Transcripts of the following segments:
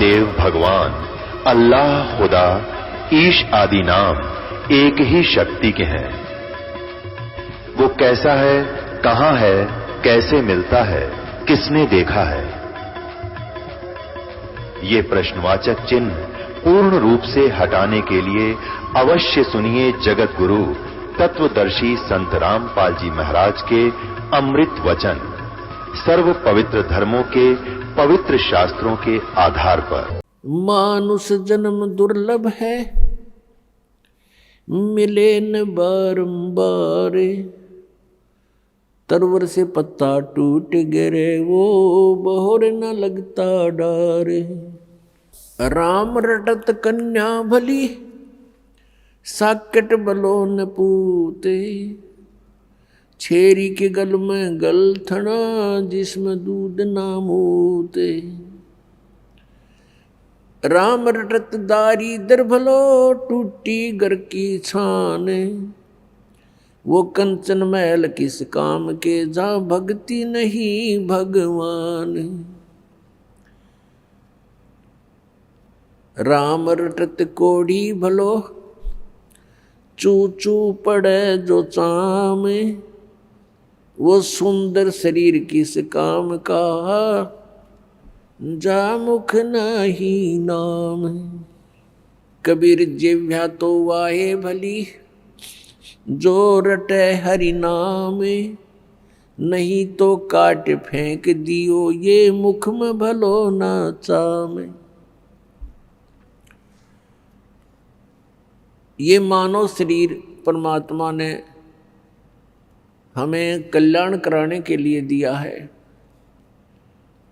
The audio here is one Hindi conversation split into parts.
देव भगवान अल्लाह, खुदा, ईश आदि नाम एक ही शक्ति के हैं। वो कैसा है, कहां है, कैसे मिलता है, किसने देखा है? ये प्रश्नवाचक चिन्ह पूर्ण रूप से हटाने के लिए अवश्य सुनिए जगत गुरु तत्वदर्शी संत रामपाल जी महाराज के अमृत वचन, सर्व पवित्र धर्मों के पवित्र शास्त्रों के आधार पर। मानुष जन्म दुर्लभ है, मिले न बारंबार, तरवर से पत्ता टूट गिरे वो बहोर न लगता डार। राम रटत कन्या भली, साकेट बलो न पूते, छेरी के गल में गल थना, जिसमें दूध ना मूते। राम रटत दारी दर भलो, टूटी घर की छान, वो कंचन महल किस काम के, जहाँ भक्ति नहीं भगवान। राम रटत कोढ़ी भलो, चू चू पड़े जो चाम, वो सुंदर शरीर किस काम का, जा मुख नहीं नाम। कबीर जिह्वा तो वाहे भली, जो रटे हरि नाम, नहीं तो काट फेंक दियो, ये मुख में भलो ना चाम। ये मानव शरीर परमात्मा ने हमें कल्याण कराने के लिए दिया है,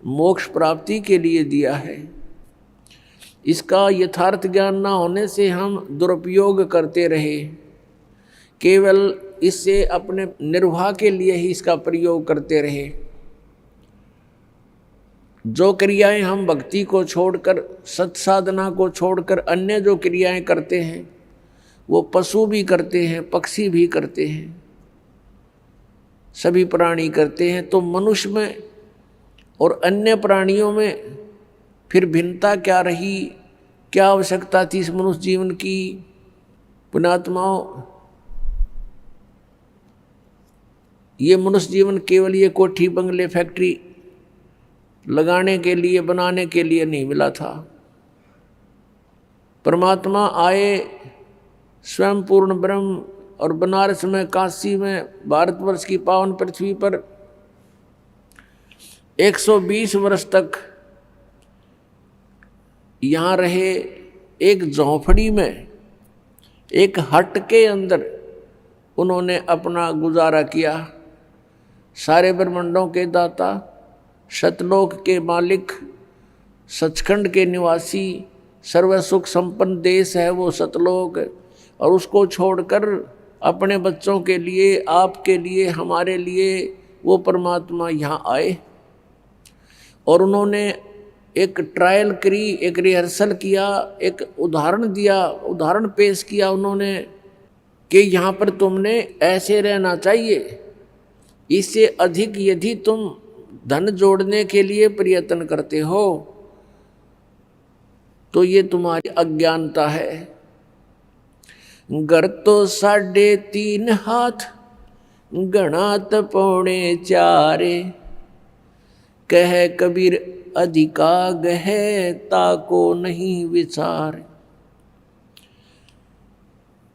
मोक्ष प्राप्ति के लिए दिया है। इसका यथार्थ ज्ञान ना होने से हम दुरुपयोग करते रहे, केवल इससे अपने निर्वाह के लिए ही इसका प्रयोग करते रहे। जो क्रियाएं हम भक्ति को छोड़कर, सत्साधना को छोड़कर अन्य जो क्रियाएं करते हैं, वो पशु भी करते हैं, पक्षी भी करते हैं, सभी प्राणी करते हैं। तो मनुष्य में और अन्य प्राणियों में फिर भिन्नता क्या रही, क्या आवश्यकता थी इस मनुष्य जीवन की? पुण्यात्माओं, ये मनुष्य जीवन केवल ये कोठी बंगले फैक्ट्री लगाने के लिए, बनाने के लिए नहीं मिला था। परमात्मा आए स्वयं पूर्ण ब्रह्म, और बनारस में, काशी में, भारतवर्ष की पावन पृथ्वी पर 120 वर्ष तक यहाँ रहे। एक झोंपड़ी में, एक हट के अंदर उन्होंने अपना गुजारा किया। सारे ब्रह्मांडों के दाता, सतलोक के मालिक, सचखंड के निवासी, सर्व सुख संपन्न देश है वो सतलोक, और उसको छोड़कर अपने बच्चों के लिए, आपके लिए, हमारे लिए वो परमात्मा यहाँ आए। और उन्होंने एक ट्रायल करी, एक रिहर्सल किया, एक उदाहरण दिया, उदाहरण पेश किया उन्होंने कि यहाँ पर तुमने ऐसे रहना चाहिए। इससे अधिक यदि तुम धन जोड़ने के लिए प्रयत्न करते हो तो ये तुम्हारी अज्ञानता है। घर तो 3.5 हाथ, गणात 4.25, कह कबीर अधिका गहे, ताको नहीं विचार।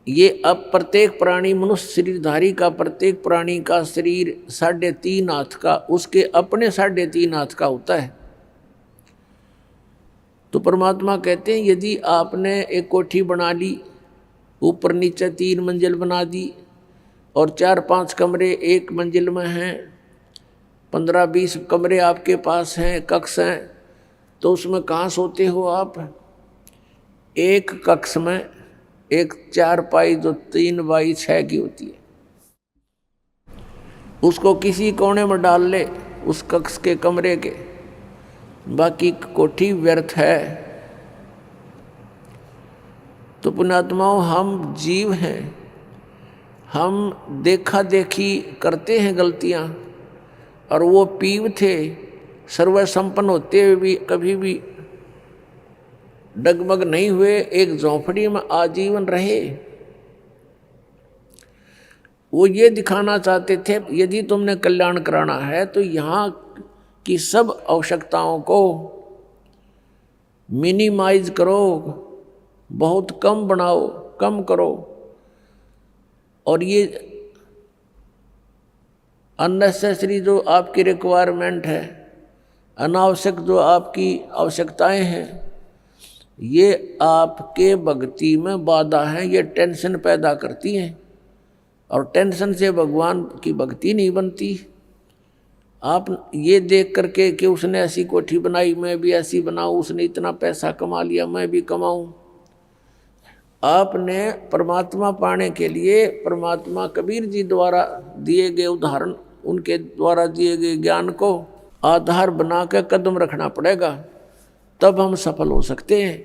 ये अब प्रत्येक प्राणी, मनुष्य शरीरधारी का प्रत्येक प्राणी का शरीर 3.5 हाथ का, उसके अपने 3.5 हाथ का होता है। तो परमात्मा कहते हैं यदि आपने एक कोठी बना ली, ऊपर नीचे 3 मंजिल बना दी, और 4-5 कमरे एक मंजिल में हैं, 15-20 कमरे आपके पास हैं, कक्ष हैं, तो उसमें कहाँ सोते हो आप? एक कक्ष में एक चारपाई जो 3x6 की होती है, उसको किसी कोने में डाल ले उस कक्ष के कमरे के, बाकी कोठी व्यर्थ है। तो पुण्यात्माओं, हम जीव हैं, हम देखा देखी करते हैं गलतियां, और वो पीव थे, सर्व संपन्न होते हुए भी कभी भी डगमग नहीं हुए, एक झोंपड़ी में आजीवन रहे। वो ये दिखाना चाहते थे यदि तुमने कल्याण कराना है तो यहाँ की सब आवश्यकताओं को मिनिमाइज करो, बहुत कम बनाओ, कम करो, और ये अननेसेसरी जो आपकी रिक्वायरमेंट है, अनावश्यक जो आपकी आवश्यकताएं हैं, ये आपके भक्ति में बाधा है, ये टेंशन पैदा करती हैं, और टेंशन से भगवान की भक्ति नहीं बनती। आप ये देख करके कि उसने ऐसी कोठी बनाई, मैं भी ऐसी बनाऊं, उसने इतना पैसा कमा लिया, मैं भी कमाऊं। आपने परमात्मा पाने के लिए परमात्मा कबीर जी द्वारा दिए गए उदाहरण, उनके द्वारा दिए गए ज्ञान को आधार बना कर कदम रखना पड़ेगा, तब हम सफल हो सकते हैं।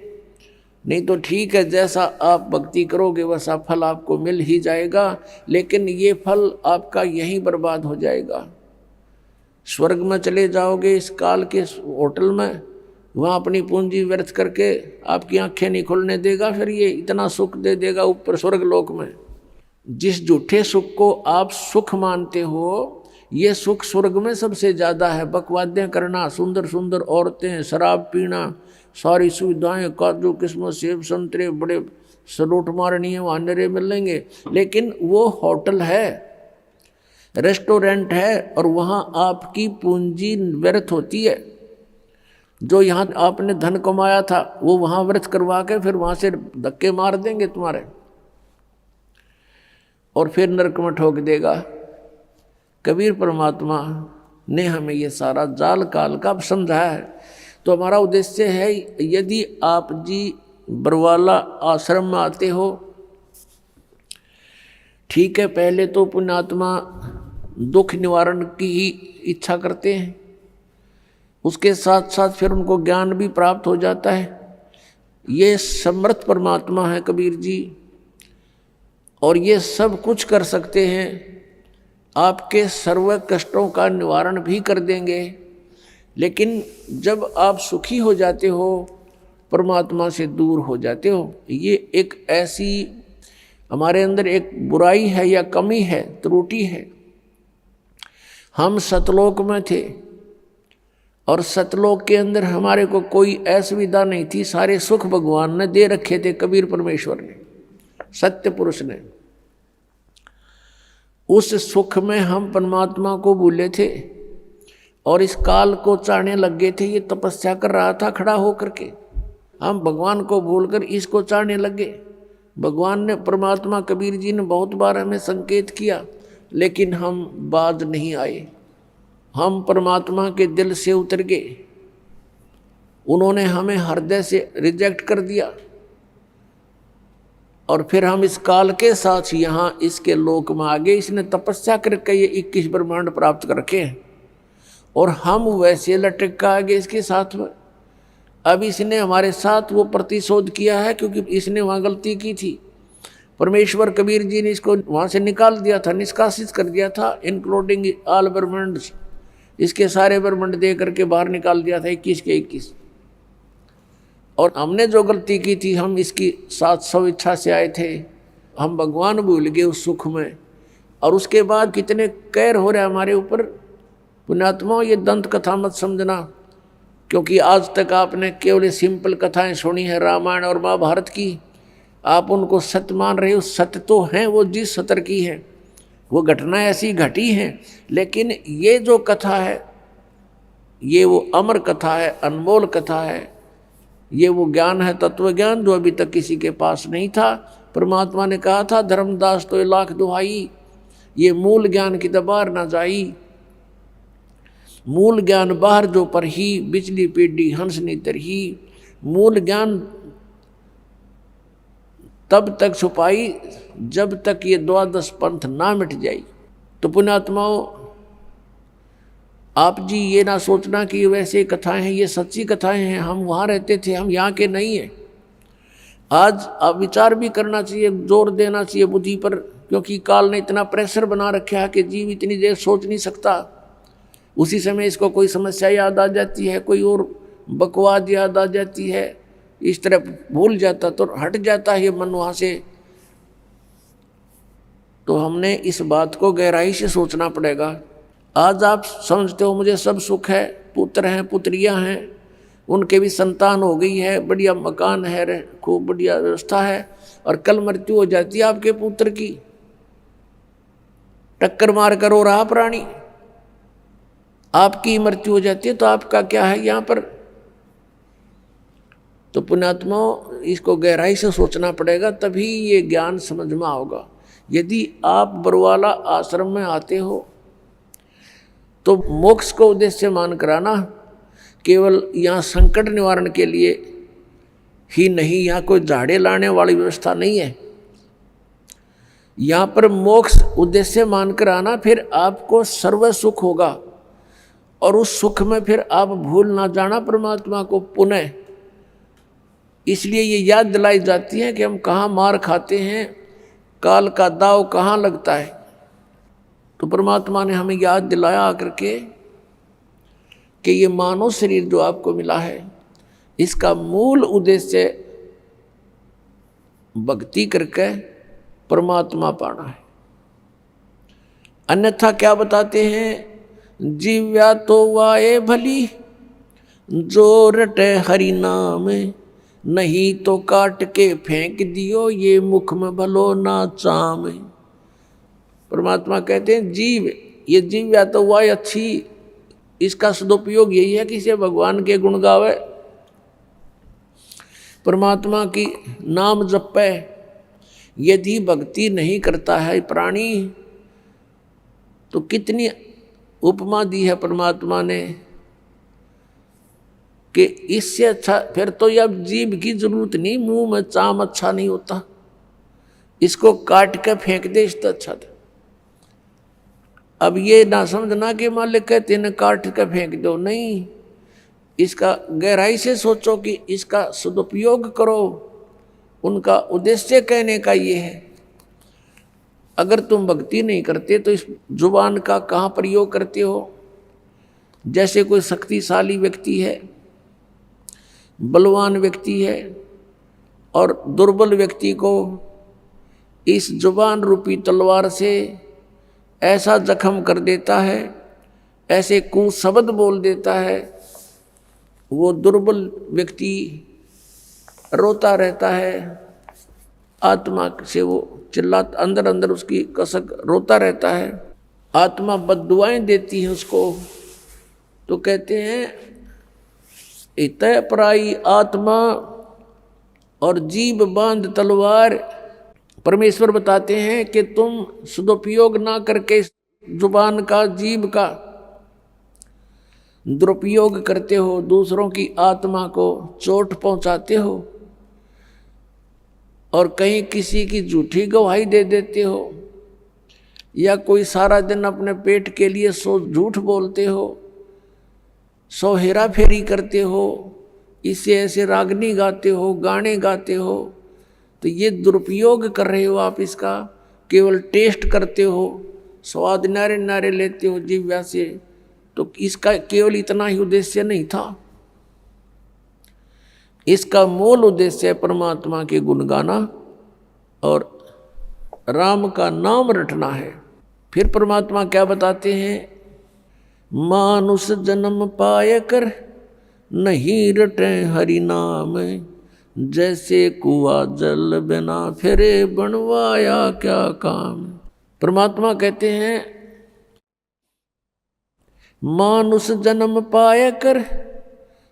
नहीं तो ठीक है, जैसा आप भक्ति करोगे वैसा फल आपको मिल ही जाएगा, लेकिन ये फल आपका यहीं बर्बाद हो जाएगा। स्वर्ग में चले जाओगे इस काल के होटल में, वहाँ अपनी पूंजी व्यर्थ करके आपकी आंखें नहीं खुलने देगा, फिर ये इतना सुख दे देगा ऊपर स्वर्ग लोक में। जिस झूठे सुख को आप सुख मानते हो, ये सुख स्वर्ग में सबसे ज़्यादा है। बकवादियाँ करना, सुंदर सुंदर औरतें, शराब पीना, सारी सुविधाएं, काजू किस्मत, सेब संतरे, बड़े सलूट मारनी है, वहाँ नरे मिलेंगे, लेकिन वो होटल है, रेस्टोरेंट है, और वहाँ आपकी पूंजी व्यर्थ होती है। जो यहाँ आपने धन कमाया था वो वहाँ व्यर्थ करवा के फिर वहाँ से धक्के मार देंगे तुम्हारे, और फिर नरक में ठोक देगा। कबीर परमात्मा ने हमें ये सारा जाल काल का समझाया है। तो हमारा उद्देश्य है, यदि आप जी बरवाला आश्रम में आते हो, ठीक है, पहले तो पुण्यात्मा दुख निवारण की ही इच्छा करते हैं, उसके साथ साथ फिर उनको ज्ञान भी प्राप्त हो जाता है। ये समर्थ परमात्मा है कबीर जी, और ये सब कुछ कर सकते हैं, आपके सर्व कष्टों का निवारण भी कर देंगे। लेकिन जब आप सुखी हो जाते हो, परमात्मा से दूर हो जाते हो, ये एक ऐसी हमारे अंदर एक बुराई है या कमी है, त्रुटि है। हम सतलोक में थे और सतलोक के अंदर हमारे को कोई असुविधा नहीं थी, सारे सुख भगवान ने दे रखे थे, कबीर परमेश्वर ने, सत्य पुरुष ने। उस सुख में हम परमात्मा को भूले थे और इस काल को चाहने लग गए थे। ये तपस्या कर रहा था खड़ा होकर के, हम भगवान को भूलकर इसको चाहने लगे। भगवान ने, परमात्मा कबीर जी ने बहुत बार हमें संकेत किया, लेकिन हम बाज नहीं आए। हम परमात्मा के दिल से उतर गए, उन्होंने हमें हृदय से रिजेक्ट कर दिया, और फिर हम इस काल के साथ यहाँ इसके लोक में आ गए। इसने तपस्या करके ये 21 ब्रह्मांड प्राप्त कर रखे हैं, और हम वैसे लटक कर आ गए इसके साथ में। अब इसने हमारे साथ वो प्रतिशोध किया है, क्योंकि इसने वहाँ गलती की थी। परमेश्वर कबीर जी ने इसको वहाँ से निकाल दिया था, निष्कासित कर दिया था, इंक्लूडिंग ऑल ब्रह्मांड, इसके सारे ब्रह्मांड दे करके बाहर निकाल दिया था 21 के 21। और हमने जो गलती की थी, हम इसकी साथ स्व इच्छा से आए थे, हम भगवान भूल गए उस सुख में, और उसके बाद कितने कैर हो रहे हमारे ऊपर। पुण्यात्माओं, ये दंत कथा मत समझना, क्योंकि आज तक आपने केवल सिंपल कथाएं सुनी है रामायण और महाभारत की, आप उनको सत्य मान रहे हो। सत्य तो हैं वो जिस सतर की है, वो घटना ऐसी घटी हैं, लेकिन ये जो कथा है ये वो अमर कथा है, अनमोल कथा है, ये वो ज्ञान है, तत्व ज्ञान, जो अभी तक किसी के पास नहीं था। परमात्मा ने कहा था, धर्मदास तो लाख दुहाई, ये मूल ज्ञान की दबार ना जाई। मूल ज्ञान बाहर जो पर ही, बिजली पीढ़ी हंसनी तरही। मूल ज्ञान तब तक छुपाई जब तक ये द्वादश पंथ ना मिट जाई। तो पुण्यात्माओं, आप जी ये ना सोचना कि वैसे कथाएं हैं, ये सच्ची कथाएं हैं, हम वहाँ रहते थे, हम यहाँ के नहीं हैं। आज आप विचार भी करना चाहिए, जोर देना चाहिए बुद्धि पर, क्योंकि काल ने इतना प्रेशर बना रखा है कि जीव इतनी देर सोच नहीं सकता। उसी समय इसको कोई समस्या याद आ जाती है, कोई और बकवाद याद आ जाती है, इस तरह भूल जाता तो हट जाता है मन वहाँ से। तो हमने इस बात को गहराई से सोचना पड़ेगा। आज आप समझते हो मुझे सब सुख है, पुत्र हैं पुत्रियां हैं, उनके भी संतान हो गई है, बढ़िया मकान है, खूब बढ़िया व्यवस्था है, और कल मृत्यु हो जाती है आपके पुत्र की, टक्कर मार कर हो रहा प्राणी, आपकी मृत्यु हो जाती है, तो आपका क्या है यहाँ पर। तो पुण्यात्मा इसको गहराई से सोचना पड़ेगा, तभी ये ज्ञान समझ में आओगा। यदि आप बरवाला आश्रम में आते हो तो मोक्ष को उद्देश्य मान कराना, केवल यहाँ संकट निवारण के लिए ही नहीं, यहाँ कोई झाड़े लाने वाली व्यवस्था नहीं है। यहाँ पर मोक्ष उद्देश्य मान कर आना, फिर आपको सर्व सुख होगा, और उस सुख में फिर आप भूल ना जाना परमात्मा को पुनः। इसलिए ये याद दिलाई जाती है कि हम कहाँ मार खाते हैं, काल का दाव कहाँ लगता है। तो परमात्मा ने हमें याद दिलाया आकर के कि ये मानव शरीर जो आपको मिला है, इसका मूल उद्देश्य भक्ति करके परमात्मा पाना है। अन्यथा क्या बताते हैं, जीव्या तो वाए भली जो रटे हरि नाम, नहीं तो काट के फेंक दियो ये मुख में भलो ना चाम। परमात्मा कहते हैं जीव, ये जीव्या तो वाए अच्छी, इसका सदुपयोग यही है कि इसे भगवान के गुण गावे, परमात्मा की नाम जपे। यदि भक्ति नहीं करता है प्राणी, तो कितनी उपमा दी है परमात्मा ने कि इससे अच्छा फिर तो अब जीभ की जरूरत नहीं, मुंह में चाम अच्छा नहीं होता, इसको काट के फेंक दे इससे अच्छा था। अब ये ना समझना कि मालिक कहते हैं काट के फेंक दो, नहीं, इसका गहराई से सोचो कि इसका सदुपयोग करो। उनका उद्देश्य कहने का ये है, अगर तुम भक्ति नहीं करते तो इस जुबान का कहाँ प्रयोग करते हो। जैसे कोई शक्तिशाली व्यक्ति है, बलवान व्यक्ति है, और दुर्बल व्यक्ति को इस जुबान रूपी तलवार से ऐसा जख्म कर देता है, ऐसे कुशब्द बोल देता है, वो दुर्बल व्यक्ति रोता रहता है, आत्मा से वो चिल्लाता, अंदर अंदर उसकी कसक रोता रहता है, आत्मा बद्दुआएं देती है उसको। तो कहते हैं इतय पराई आत्मा और जीभ बांध तलवार। परमेश्वर बताते हैं कि तुम सदुपयोग ना करके जुबान का, जीभ का दुरुपयोग करते हो, दूसरों की आत्मा को चोट पहुंचाते हो, और कहीं किसी की झूठी गवाही दे देते हो, या कोई सारा दिन अपने पेट के लिए 100 झूठ बोलते हो, 100 हेरा फेरी करते हो, इससे ऐसे रागनी गाते हो, गाने गाते हो, तो ये दुरुपयोग कर रहे हो आप इसका। केवल टेस्ट करते हो, स्वाद नारे नारे लेते हो जिह्वा से, तो इसका केवल इतना ही उद्देश्य नहीं था। इसका मूल उद्देश्य परमात्मा के गुण गाना और राम का नाम रटना है। फिर परमात्मा क्या बताते हैं, मानुष जन्म पाए कर नहीं रटे हरि नाम, जैसे कुआ जल बिना फिरे बनवाया क्या काम। परमात्मा कहते हैं मानुष जन्म पाए कर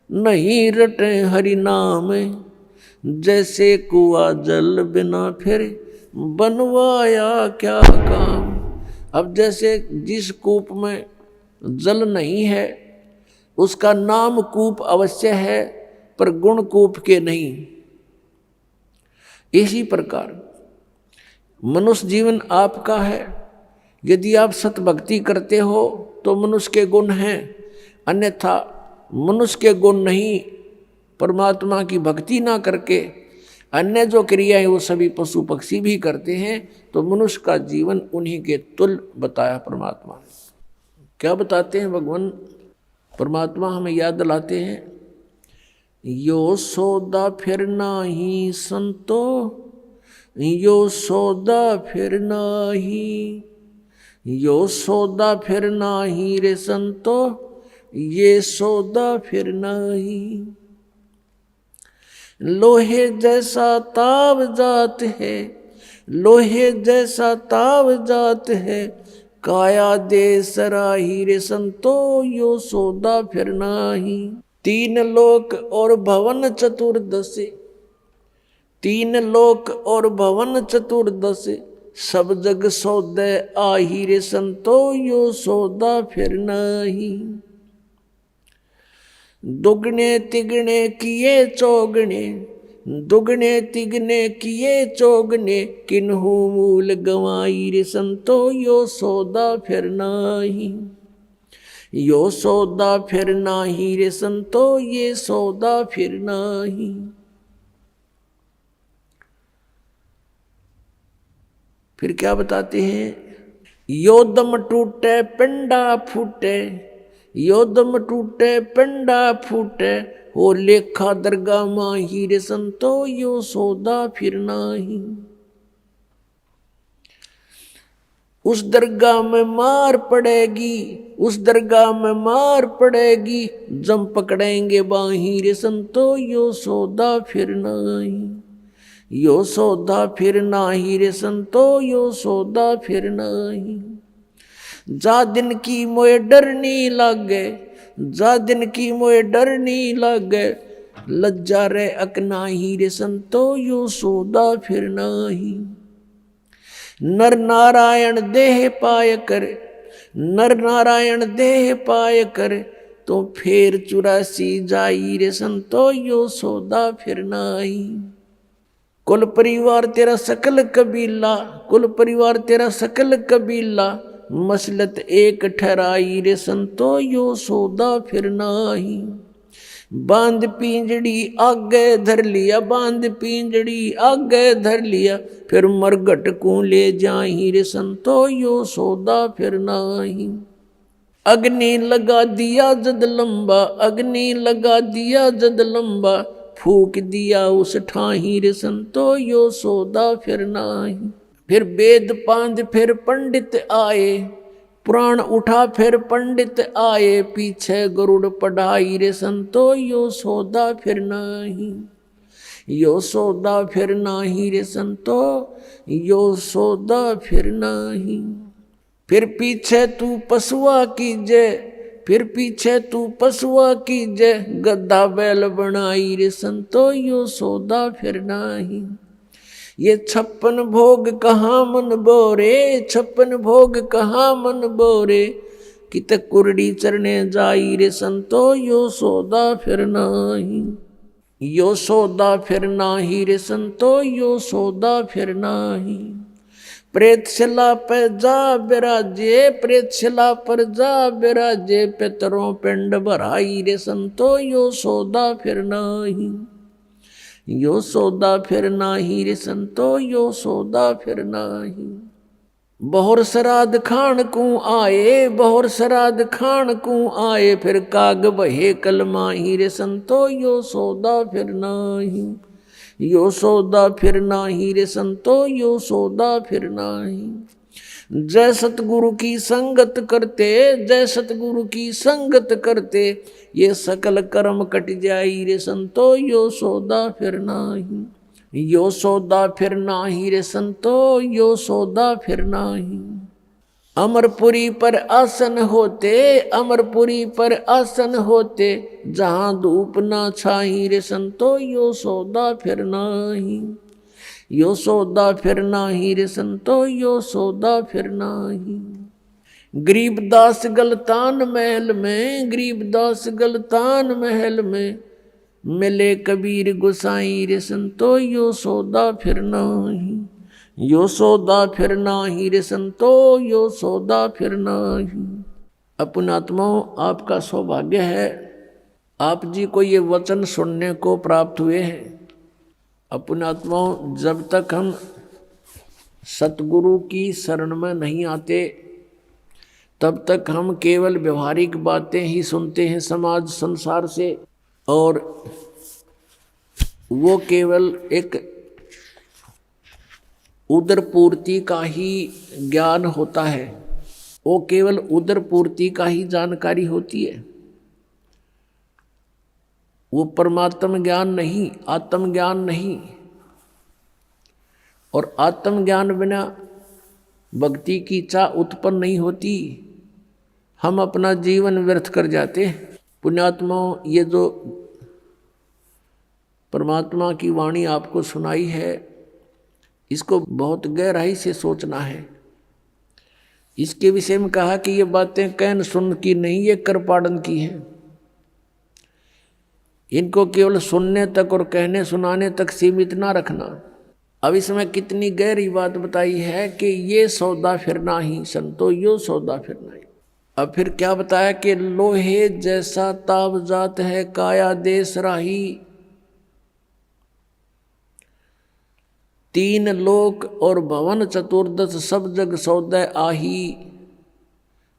नहीं रटे हरि नाम, जैसे कुआ जल बिना फिर बनवाया क्या काम। अब जैसे जिस कूप में जल नहीं है उसका नाम कूप अवश्य है, पर गुण कूप के नहीं। इसी प्रकार मनुष्य जीवन आपका है, यदि आप सतभक्ति करते हो तो मनुष्य के गुण हैं, अन्यथा मनुष्य के गुण नहीं। परमात्मा की भक्ति ना करके अन्य जो क्रियाएं वो सभी पशु पक्षी भी करते हैं, तो मनुष्य का जीवन उन्हीं के तुल्य बताया परमात्मा ने। क्या बताते हैं भगवान परमात्मा, हमें याद दिलाते हैं, यो सौदा फिर नाही संतो, यो सौदा फिर नाही, यो सौदा फिर नाही रे संतो, ये सौदा फिर नाही। लोहे जैसा ताव जात है, लोहे जैसा ताव जात है, काया दे सराही रे संतो, यो सौदा फिर नाही। तीन लोक और भवन चतुर्दश, तीन लोक और भवन चतुर्दश, सब जग सौदे आही रे संतो, यो सौदा फिर नाही। दुगने तिगने किए चौगने, दुगने तिगने किए चौगने, किन्हू मूल गवाई रे संतो, यो सौदा फिर नाही। यो सौदा फिर नाही रे संतो, ये सौदा फिर नाही। फिर क्या बताते हैं? यो दम टूटे पिंडा फूटे, यो दम टूटे पिंडा फूटे, हो लेखा दरगाह माही रे संतो, यो सौदा फिर नाही। उस दरगाह में मार पड़ेगी, उस दरगाह में मार पड़ेगी, जम पकड़ेंगे बाही रे संतो, यो सौदा फिर नाही। यो सौदा फिर नाही रे संतो, यो सौदा फिर नाही। जा दिन की मोए डरनी लागे, जा दिन की मोए डरनी लागे, लज्जा रे अकनाही रे संतो, यो सौदा फिर नाही। नर नारायण देह पाय कर, नर नारायण देह पाय कर, तो फेर 84 जाई रे संतो, यो सौदा फिर नाही। कुल परिवार तेरा सकल कबीला, कुल परिवार तेरा सकल कबीला, मसलत एक ठहराई रे संतो, यो सौदा फिर नाही। बांध पिंजड़ी आगे धर लिया, बांध पिंजड़ी आगे धर लिया, फिर मरघट को ले जाही रे संतो, यो सौदा फिर नाही। अग्नि लगा दिया जद लंबा, अग्नि लगा दिया जद लंबा, फूक दिया उस ठाही रे संतो, यो सौदा फिर नाही। फिर वेद पांध फिर पंडित आए, पुराण उठा फिर पंडित आए, पीछे गरुड़ पढ़ाई रे संतो, यो सौदा फिर नाही। यो सौदा फिर नाही रे संतो, यो सौदा फिर नाही। फिर पीछे तू पशुआ कीजे, फिर पीछे तू पशुआ कीजे, गद्दा बैल बनाई रे संतो, यो सौदा फिर नाही। ये 56 भोग कहाँ मन बोरे, 56 भोग कहाँ मन बोरे, कित कुरड़ी चरने जाई रे संतो, यो सौदा फिर नाही। यो सौदा फिर नाही रे संतो, यो सौदा फिर नाही। प्रेतशिला पे जा बिराजे, प्रेतशिला पर जा बिराजे, पितरों पिंड भराई रे संतो, यो सौदा फिर नाही। यो सौदा फिर नाही रे संतो, यो सौदा फिर नाही। बहुर श्राद्ध खान को आए, बहुर श्राद्ध खान को आए, फिर काग बहे कलमाही रे संतो, यो सौदा फिर नाही। यो सौदा फिर नाही रे संतो, यो सौदा फिर नाही। जय सतगुरु की संगत करते, जय सतगुरु की संगत करते, ये सकल कर्म कट जाई रे संतो, यो सौदा फिर नाही। यो सौदा फिर नाही रे संतो, यो सौदा फिर नाही। अमरपुरी पर आसन होते, अमरपुरी पर आसन होते, जहाँ धूप ना छाई रे संतो, यो सौदा फिर नाही। यो सौदा फिर नाही रे संतो, यो सौदा फिर नाही। गरीबदास गलतान महल में, गरीबदास गलतान महल में, मिले कबीर गुसाई रे संतो, यो सौदा फिर नाही। यो सौदा फिर नाही रे संतो, यो सौदा फिर नाही। अपनात्माओं, आपका सौभाग्य है, आप जी को ये वचन सुनने को प्राप्त हुए हैं। अपनात्माओं, जब तक हम सतगुरु की शरण में नहीं आते, तब तक हम केवल व्यवहारिक बातें ही सुनते हैं समाज संसार से, और वो केवल एक उदर पूर्ति का ही ज्ञान होता है, वो केवल उदर पूर्ति का ही जानकारी होती है। वो परमात्म ज्ञान नहीं, आत्म ज्ञान नहीं। और आत्म ज्ञान बिना भक्ति की इच्छा उत्पन्न नहीं होती। हम अपना जीवन व्यर्थ कर जाते। पुण्यात्माओं, ये जो परमात्मा की वाणी आपको सुनाई है, इसको बहुत गहराई से सोचना है। इसके विषय में कहा कि ये बातें कहन सुन की नहीं, ये कर पाड़न की है। इनको केवल सुनने तक और कहने सुनाने तक सीमित ना रखना। अब इसमें कितनी गहरी बात बताई है कि ये सौदा फिरना ही संतो, यो सौदा फिरना ही। अब फिर क्या बताया कि लोहे जैसा ताव जात है काया देश राही, तीन लोक और भवन चतुर्दश सब जग सौदे आही,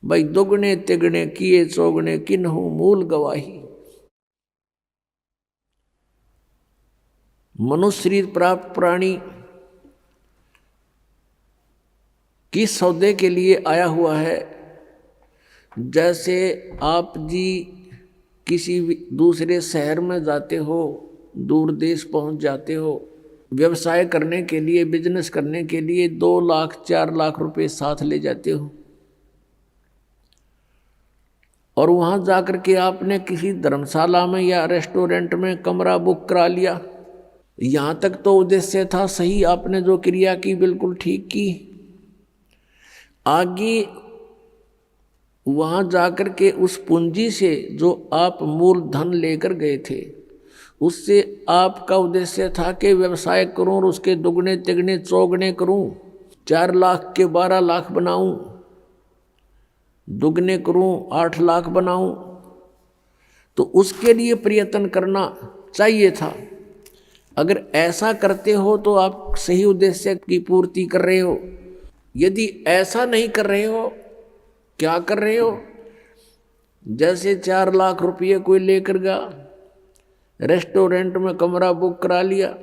भाई दुगने तिगने किए चौगने किन्हु मूल गवाही। मनुष्य शरीर प्राप्त प्राणी किस सौदे के लिए आया हुआ है? जैसे आप जी किसी दूसरे शहर में जाते हो, दूर देश पहुंच जाते हो, व्यवसाय करने के लिए, बिजनेस करने के लिए 2 लाख 4 लाख रुपए साथ ले जाते हो, और वहां जाकर के आपने किसी धर्मशाला में या रेस्टोरेंट में कमरा बुक करा लिया। यहां तक तो उद्देश्य था सही, आपने जो क्रिया की बिल्कुल ठीक की। आगे वहां जाकर के उस पूंजी से जो आप मूल धन लेकर गए थे, उससे आपका उद्देश्य था कि व्यवसाय करूं और उसके दुगने तिगने चौगने करूं, 4 लाख के 12 लाख बनाऊं, दुगने करूं 8 लाख बनाऊं। तो उसके लिए प्रयत्न करना चाहिए था। अगर ऐसा करते हो तो आप सही उद्देश्य की पूर्ति कर रहे हो। यदि ऐसा नहीं कर रहे हो, क्या कर रहे हो? जैसे 4 लाख रुपये कोई लेकर गया, रेस्टोरेंट में कमरा बुक करा लिया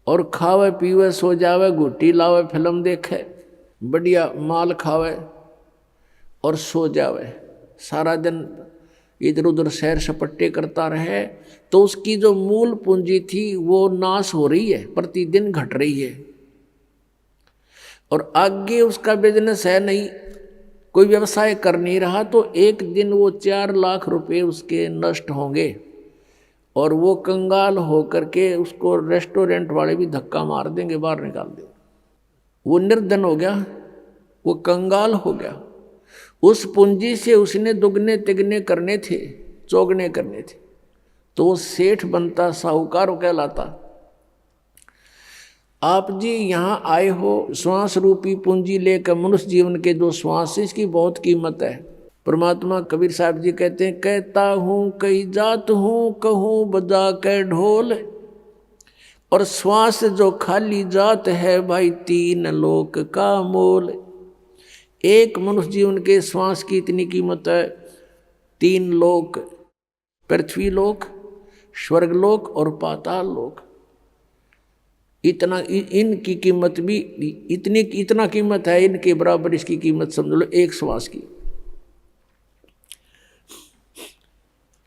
और खावे पीवे सो जावे, घुट्टी लावे, फिल्म देखे, बढ़िया माल खावे और सो जावे, सारा दिन इधर उधर सैर सपट्टे करता रहे, तो उसकी जो मूल पूंजी थी वो नाश हो रही है, प्रतिदिन घट रही है। और आगे उसका बिजनेस है नहीं, कोई व्यवसाय कर नहीं रहा, तो एक दिन वो 4 लाख रुपए उसके नष्ट होंगे और वो कंगाल होकर के उसको रेस्टोरेंट वाले भी धक्का मार देंगे, बाहर निकाल देंगे। वो निर्धन हो गया, वो कंगाल हो गया। उस पूंजी से उसने दुगने तिगने करने थे, चौगने करने थे, तो वो सेठ बनता, साहूकार कहलाता। आप जी यहाँ आए हो श्वास रूपी पूंजी लेकर, मनुष्य जीवन के जो श्वास, इसकी बहुत कीमत है। परमात्मा कबीर साहब जी कहते हैं, कहता हूँ कई जात हूँ, कहूँ बजा के ढोल, और श्वास जो खाली जात है भाई 3 लोक का मोल। एक मनुष्य जीवन के श्वास की इतनी कीमत है। 3 लोक, पृथ्वी लोक, स्वर्गलोक और पाताल लोक, इतना इनकी कीमत भी इतना कीमत है, इनके बराबर इसकी कीमत समझ लो एक श्वास की।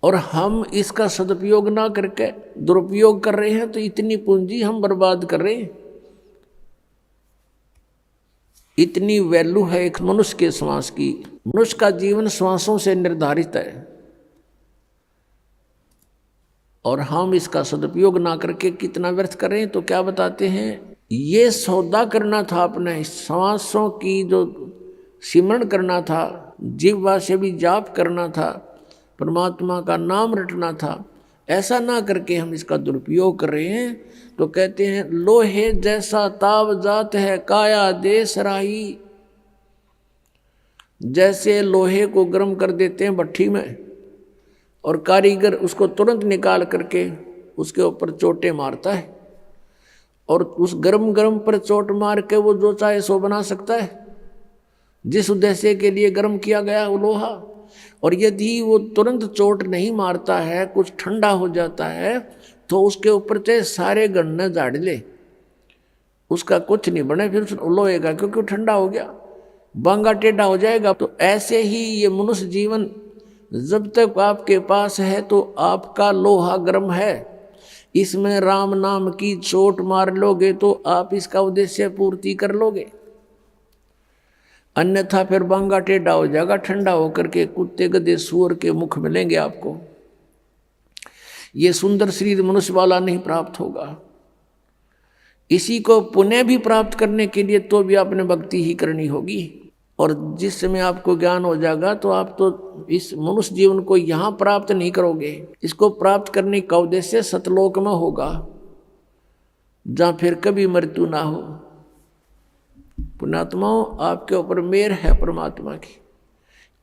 और हम इसका सदुपयोग ना करके दुरुपयोग कर रहे हैं, तो इतनी पूंजी हम बर्बाद कर रहे हैं। इतनी वैल्यू है एक मनुष्य के श्वास की। मनुष्य का जीवन श्वासों से निर्धारित है, और हम इसका सदुपयोग ना करके कितना व्यर्थ कर रहे हैं। तो क्या बताते हैं, ये सौदा करना था अपने श्वासों की, जो सिमरण करना था, जिह्वा से भी जाप करना था, परमात्मा का नाम रटना था। ऐसा ना करके हम इसका दुरुपयोग कर रहे हैं। तो कहते हैं, लोहे जैसा ताव जात है काया देश राही। जैसे लोहे को गर्म कर देते हैं भट्ठी में, और कारीगर उसको तुरंत निकाल करके उसके ऊपर चोटें मारता है, और उस गरम गरम पर चोट मार के वो जो चाहे सो बना सकता है, जिस उद्देश्य के लिए गर्म किया गया वो लोहा। और यदि वो तुरंत चोट नहीं मारता है, कुछ ठंडा हो जाता है, तो उसके ऊपर चाहे सारे गन्ने झाड़ ले, उसका कुछ नहीं बने, फिर लोहे का, क्योंकि ठंडा हो गया, बांगा टेढ़ा हो जाएगा। तो ऐसे ही ये मनुष्य जीवन जब तक आपके पास है तो आपका लोहा गर्म है, इसमें राम नाम की चोट मार लोगे तो आप इसका उद्देश्य पूर्ति कर लोगे, अन्यथा फिर बांगा टेढ़ा हो जाएगा, ठंडा होकर के कुत्ते गधे सूअर के मुख मिलेंगे आपको। ये सुंदर शरीर मनुष्य वाला नहीं प्राप्त होगा। इसी को पुण्य भी प्राप्त करने के लिए तो भी आपने भक्ति ही करनी होगी, और जिस समय आपको ज्ञान हो जाएगा तो आप तो इस मनुष्य जीवन को यहाँ प्राप्त नहीं करोगे, इसको प्राप्त करने का उद्देश्य सतलोक में होगा, जहाँ फिर कभी मृत्यु ना हो। पुण्यात्माओं, आपके ऊपर मेहर है परमात्मा की,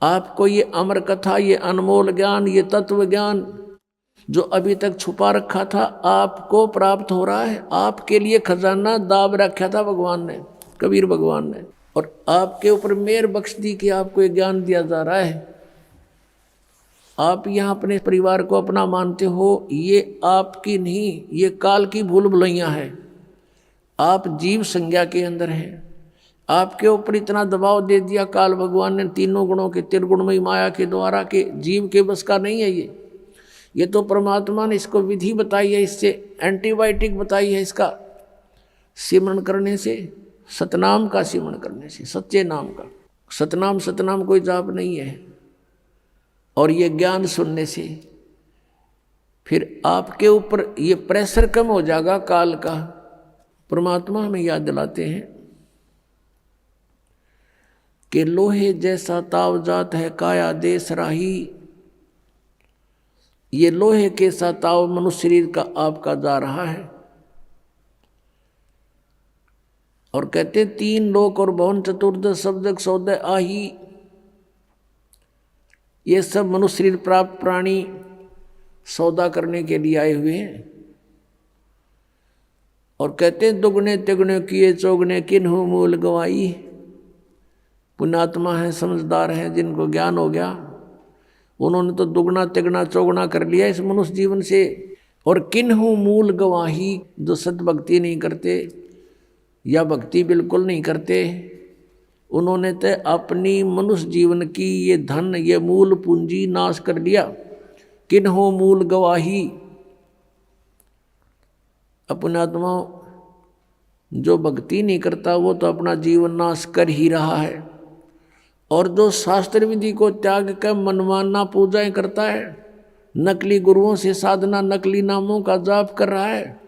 आपको ये अमर कथा, ये अनमोल ज्ञान, ये तत्व ज्ञान जो अभी तक छुपा रखा था आपको प्राप्त हो रहा है। आपके लिए खजाना दाब रखा था भगवान ने, कबीर भगवान ने, और आपके ऊपर मेहर बख्श दी कि आपको ये ज्ञान दिया जा रहा है। आप यहाँ अपने परिवार को अपना मानते हो, ये आपकी नहीं, ये काल की भूल भुलैया है। आप जीव संज्ञा के अंदर हैं, आपके ऊपर इतना दबाव दे दिया काल भगवान ने तीनों गुणों के, त्रिगुणमयी माया के द्वारा, के जीव के बस का नहीं है ये तो परमात्मा ने इसको विधि बताई है, इससे एंटीबायोटिक बताई है, इसका सिमरण करने से, सतनाम का सिमरण करने से, सच्चे नाम का। सतनाम कोई जाप नहीं है, और ये ज्ञान सुनने से फिर आपके ऊपर ये प्रेशर कम हो जाएगा काल का। परमात्मा हमें याद दिलाते हैं कि लोहे जैसा ताव जात है काया देश राही, ये लोहे के साथ ताव मनुष्य शरीर का आपका जा रहा है। और कहते तीन लोक और भवन चतुर्दश शब्दक सौदय आही, ये सब मनुष्य शरीर प्राप्त प्राणी सौदा करने के लिए आए हुए हैं। और कहते दुगने तिगुने किए चौगने किन्हु मूल गवाई। पुण्यात्मा है, समझदार है, जिनको ज्ञान हो गया, उन्होंने तो दुगना तिगना चौगुना कर लिया इस मनुष्य जीवन से। और किन्हु मूल गवाही, जो सद्भक्ति नहीं करते या भक्ति बिल्कुल नहीं करते, उन्होंने तो अपनी मनुष्य जीवन की ये धन, ये मूल पूंजी नाश कर लिया। किन्हु मूल गवाही। अपने आत्मा जो भक्ति नहीं करता वो तो अपना जीवन नाश कर ही रहा है, और जो शास्त्र विधि को त्याग कर मनमाना पूजाएं करता है, नकली गुरुओं से साधना, नकली नामों का जाप कर रहा है,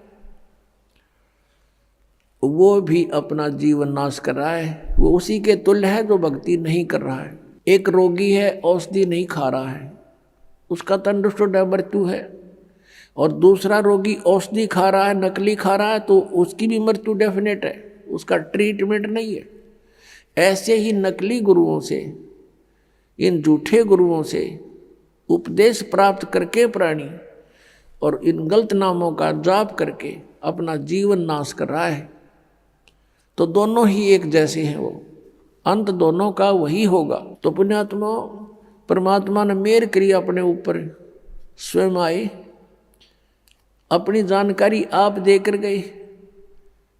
वो भी अपना जीवन नाश कर रहा है। वो उसी के तुल्य है जो भक्ति नहीं कर रहा है। एक रोगी है, औषधि नहीं खा रहा है, उसका तंदुरुस्त मृत्यु है, और दूसरा रोगी औषधि खा रहा है, नकली खा रहा है, तो उसकी भी मृत्यु डेफिनेट है, उसका ट्रीटमेंट नहीं है। ऐसे ही नकली गुरुओं से, इन झूठे गुरुओं से उपदेश प्राप्त करके प्राणी और इन गलत नामों का जाप करके अपना जीवन नाश कर रहा है। तो दोनों ही एक जैसे हैं, वो अंत दोनों का वही होगा। तो पुण्यात्मा, परमात्मा ने मेहर करी अपने ऊपर, स्वयं आए, अपनी जानकारी आप देकर गए,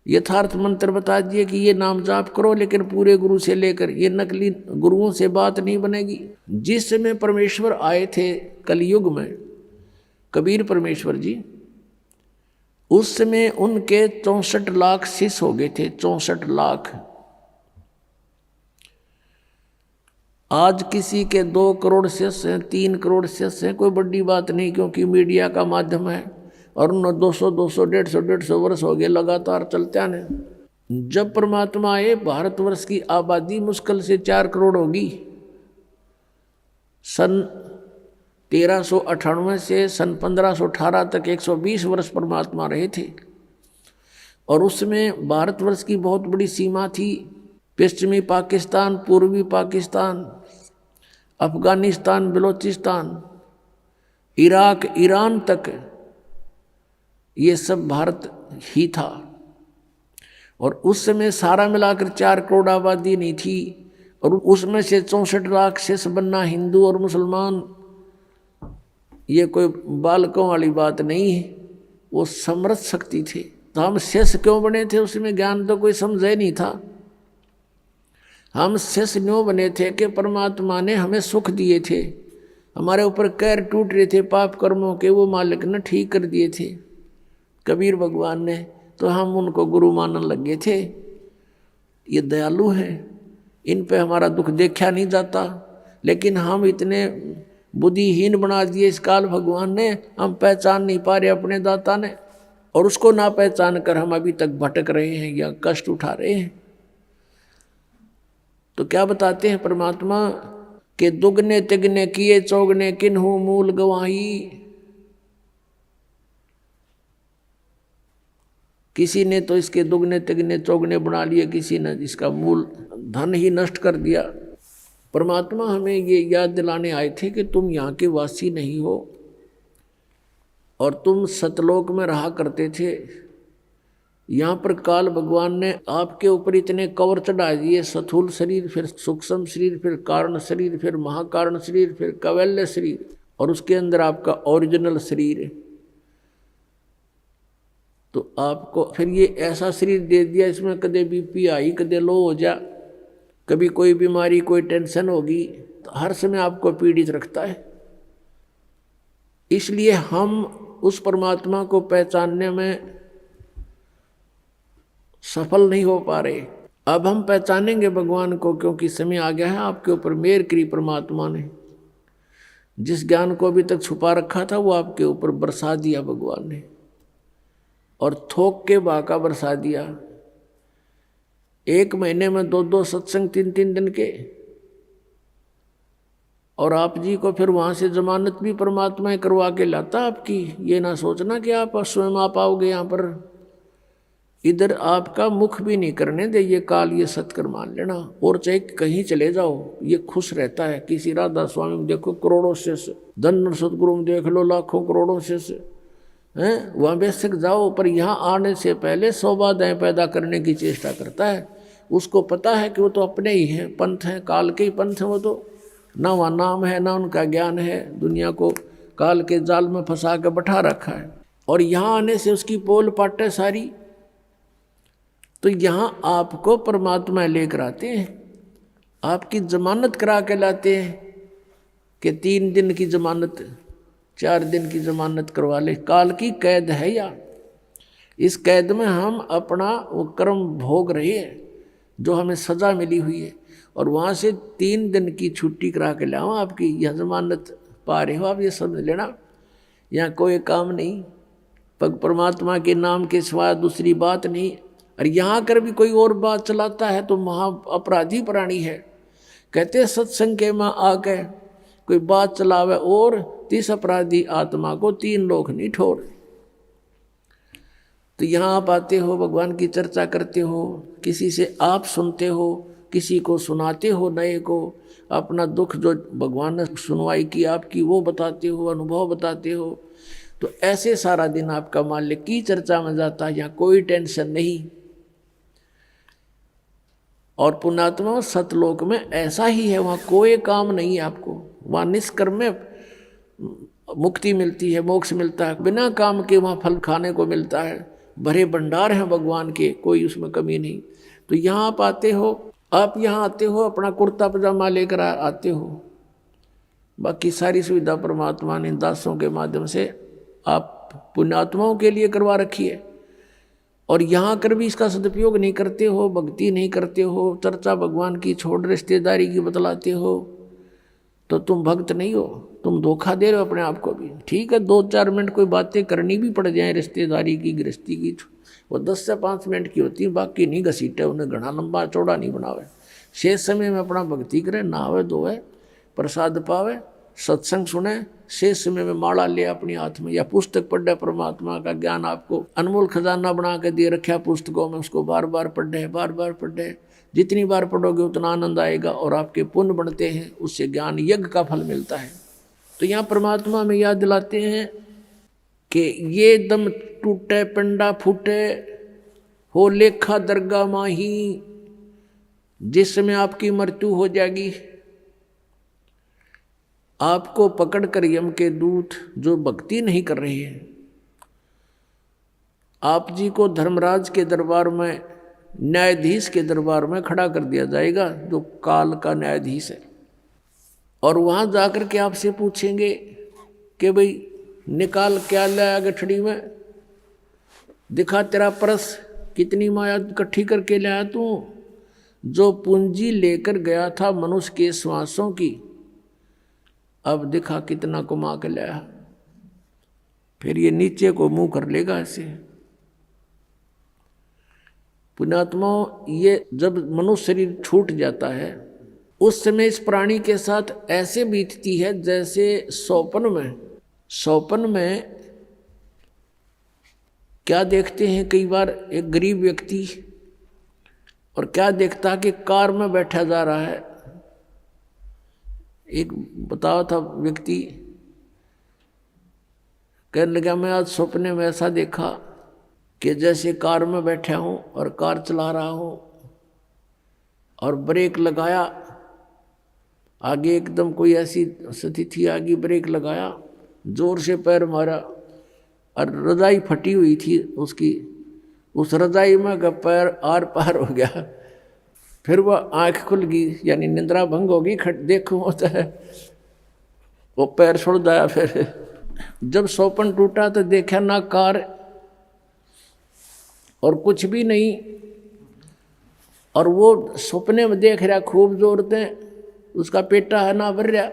यथार्थ मंत्र बता दिए कि ये नाम जाप करो, लेकिन पूरे गुरु से लेकर, ये नकली गुरुओं से बात नहीं बनेगी। जिस समय परमेश्वर आए थे कलयुग में, कबीर परमेश्वर जी, उस समय उनके 64 लाख शिष्य हो गए थे, 64 लाख। आज किसी के 2 करोड़ शिष्य हैं, 3 करोड़ शिष्य हैं, कोई बड़ी बात नहीं, क्योंकि मीडिया का माध्यम है, और उन 200, 150 वर्ष हो गए लगातार चलते आने। जब परमात्मा आए, भारतवर्ष की आबादी मुश्किल से 4 करोड़ होगी। सन 1398 से सन 1518 तक 120 वर्ष परमात्मा रहे थे, और उसमें भारतवर्ष की बहुत बड़ी सीमा थी। पश्चिमी पाकिस्तान, पूर्वी पाकिस्तान, अफगानिस्तान, बलोचिस्तान, इराक, ईरान तक, ये सब भारत ही था। और उस समय सारा मिलाकर 4 करोड़ आबादी नहीं थी, और उसमें से 64 लाख शेष बनना हिंदू और मुसलमान, ये कोई बालकों वाली बात नहीं है। वो समर्थ शक्ति थे। तो हम शेष क्यों बने थे? उसमें ज्ञान तो कोई समझे नहीं था। हम शेष क्यों बने थे कि परमात्मा ने हमें सुख दिए थे, हमारे ऊपर कैर टूट रहे थे पाप कर्मों के, वो मालिक ने ठीक कर दिए थे कबीर भगवान ने, तो हम उनको गुरु मानने लगे थे। ये दयालु हैं, इन पे हमारा दुख देखा नहीं जाता, लेकिन हम इतने बुद्धिहीन बना दिए इस काल भगवान ने, हम पहचान नहीं पा रहे अपने दाता ने, और उसको ना पहचान कर हम अभी तक भटक रहे हैं या कष्ट उठा रहे हैं। तो क्या बताते हैं परमात्मा के दुगने तिगने किए चौगने किन्हू मूल गवाही। किसी ने तो इसके दुगने तिगने चौगने बना लिए, किसी ने इसका मूल धन ही नष्ट कर दिया। परमात्मा हमें ये याद दिलाने आए थे कि तुम यहाँ के वासी नहीं हो और तुम सतलोक में रहा करते थे। यहाँ पर काल भगवान ने आपके ऊपर इतने कवर चढ़ा दिए, स्थूल शरीर, फिर सूक्ष्म शरीर, फिर कारण शरीर, फिर महाकारण शरीर, फिर कैवल्य शरीर, और उसके अंदर आपका ओरिजिनल शरीर है। तो आपको फिर ये ऐसा शरीर दे दिया, इसमें कदे बीपी आई, कदे लो हो जा, कभी कोई बीमारी कोई टेंशन होगी, तो हर समय आपको पीड़ित रखता है। इसलिए हम उस परमात्मा को पहचानने में सफल नहीं हो पा रहे। अब हम पहचानेंगे भगवान को, क्योंकि समय आ गया है। आपके ऊपर मेहर करी परमात्मा ने, जिस ज्ञान को अभी तक छुपा रखा था वो आपके ऊपर बरसा दिया भगवान ने, और थोक के बाका बरसा दिया। 1 महीने में 2-2 सत्संग 3-3 दिन के, और आप जी को फिर वहाँ से जमानत भी परमात्मा करवा के लाता आपकी। ये ना सोचना कि आप स्वयं आ पाओगे यहाँ पर, इधर आपका मुख भी नहीं करने दे ये काल, ये सत्कर मान लेना। और चाहे कहीं चले जाओ ये खुश रहता है। किसी राधा स्वामी में देखो करोड़ों शिष्य, धन सतगुरु में देख लो लाखों करोड़ों शिष्य हैं, वहाँ बेशक जाओ, पर यहाँ आने से पहले 100 बाधाएं पैदा करने की चेष्टा करता है। उसको पता है कि वो तो अपने ही हैं, पंथ हैं, काल के ही पंथ हैं। वो तो ना वहाँ नाम है ना उनका ज्ञान है, दुनिया को काल के जाल में फंसा के बैठा रखा है। और यहाँ आने से उसकी पोल पाटे सारी। तो यहाँ आपको परमात्मा लेकर आते हैं, आपकी जमानत करा के लाते हैं कि 3 दिन की जमानत, 4 दिन की जमानत करवा ले। काल की कैद है या इस कैद में हम अपना वो कर्म भोग रहे हैं जो हमें सजा मिली हुई है, और वहाँ से 3 दिन की छुट्टी करा के लाओ। आपकी यह जमानत पा रहे हो आप, ये समझ लेना। यहाँ कोई काम नहीं, परमात्मा के नाम के सिवा दूसरी बात नहीं। और यहाँ कर भी कोई और बात चलाता है तो महा अपराधी प्राणी है। कहते सत्संग के माँ आके कोई बात चलावे और 30 अपराधी आत्मा को 3 लोग नहीं ठोर। तो यहाँ आप आते हो, भगवान की चर्चा करते हो, किसी से आप सुनते हो, किसी को सुनाते हो, नए को अपना दुख जो भगवान ने सुनवाई की आपकी वो बताते हो, अनुभव बताते हो। तो ऐसे सारा दिन आपका मालिक की चर्चा में जाता है, यहाँ कोई टेंशन नहीं। और पुण्यात्मा सतलोक में ऐसा ही है, वहाँ कोई काम नहीं है आपको। वहाँ निष्कर्म में मुक्ति मिलती है, मोक्ष मिलता है, बिना काम के वहाँ फल खाने को मिलता है। भरे भंडार हैं भगवान के, कोई उसमें कमी नहीं। तो यहाँ आप आते हो, आप यहाँ आते हो अपना कुर्ता पजामा लेकर आते हो, बाकी सारी सुविधा परमात्मा ने दासों के माध्यम से आप पुण्यात्माओं के लिए करवा रखी है। और यहाँ कर भी इसका सदुपयोग नहीं करते हो, भक्ति नहीं करते हो, चर्चा भगवान की छोड़ रिश्तेदारी की बतलाते हो, तो तुम भक्त नहीं हो, तुम धोखा दे रहे हो अपने आप को भी। ठीक है 2-4 मिनट कोई बातें करनी भी पड़ जाए रिश्तेदारी की, गृहस्थी की, वो 10 से 5 मिनट की होती है, बाकी नहीं घसीटे, उन्हें घना लंबा चौड़ा नहीं बनावे। शेष समय में अपना भक्ति करे, नहावे धोवे, प्रसाद पावे, सत्संग सुने, शेष समय में माला ले अपनी हाथ में, या पुस्तक पढ़े, परमात्मा का ज्ञान आपको अनमोल खजाना बना के दे रखा पुस्तकों में, उसको बार बार पढ़े, बार बार पढ़े। जितनी बार पढ़ोगे उतना आनंद आएगा और आपके पुण्य बढ़ते हैं, उससे ज्ञान यज्ञ का फल मिलता है। तो यहाँ परमात्मा में याद दिलाते हैं कि ये दम टूटे पिंडा फूटे हो लेखा दरगाह माही, जिसमें आपकी मृत्यु हो जाएगी, आपको पकड़कर यम के दूत जो भक्ति नहीं कर रहे हैं आप जी को धर्मराज के दरबार में, न्यायाधीश के दरबार में खड़ा कर दिया जाएगा, जो काल का न्यायाधीश है। और वहां जाकर के आपसे पूछेंगे कि भाई निकाल क्या लाया गठड़ी में, दिखा तेरा परस, कितनी माया इकट्ठी करके लाया तू। जो पूंजी लेकर गया था मनुष्य के श्वासों की, अब दिखा कितना कमा के लाया। फिर ये नीचे को मुंह कर लेगा ऐसे। पुण्यात्मा, ये जब मनुष्य शरीर छूट जाता है उस समय इस प्राणी के साथ ऐसे बीतती है जैसे सौपन में क्या देखते हैं कई बार एक गरीब व्यक्ति, और क्या देखता कि कार में बैठा जा रहा है। एक बताया था व्यक्ति, कहने लगा मैं आज सपने में ऐसा देखा कि जैसे कार में बैठा हूँ और कार चला रहा हूँ, और ब्रेक लगाया, आगे एकदम कोई ऐसी स्थिति आगे, ब्रेक लगाया, जोर से पैर मारा और रजाई फटी हुई थी उसकी, उस रजाई में का पैर आर पार हो गया। फिर वह आंख खुल गई, यानी निंद्रा भंग होगी, देखो होता है, वो पैर छोड़ दिया। फिर जब सौपन टूटा तो देखा ना कार और कुछ भी नहीं, और वो सपने में देख रहा खूब जोर से, उसका पेटा है ना भर रहा।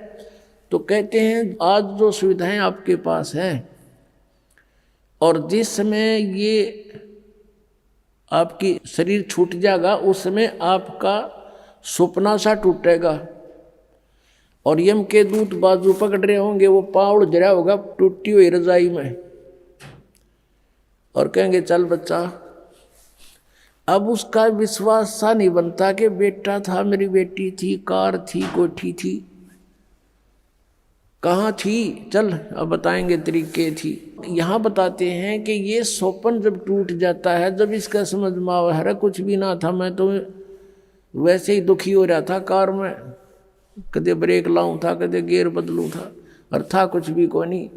तो कहते हैं आज जो सुविधाएं आपके पास हैं, और जिस समय ये आपकी शरीर छूट जाएगा उस समय आपका सपना सा टूटेगा, और यम के दूत बाजू पकड़ रहे होंगे, वो पाँव जरा होगा टूटी हुई रजाई में, और कहेंगे चल बच्चा। अब उसका विश्वास सा नहीं बनता कि बेटा था, मेरी बेटी थी, कार थी, कोठी थी, कहाँ थी, चल अब बताएंगे तरीके थी। यहाँ बताते हैं कि ये सौपन जब टूट जाता है, जब इसका समझ में आ कुछ भी ना था, मैं तो वैसे ही दुखी हो रहा था कार में, कदे ब्रेक लाऊं था, कदे गियर बदलूं था, और था कुछ भी को नहीं।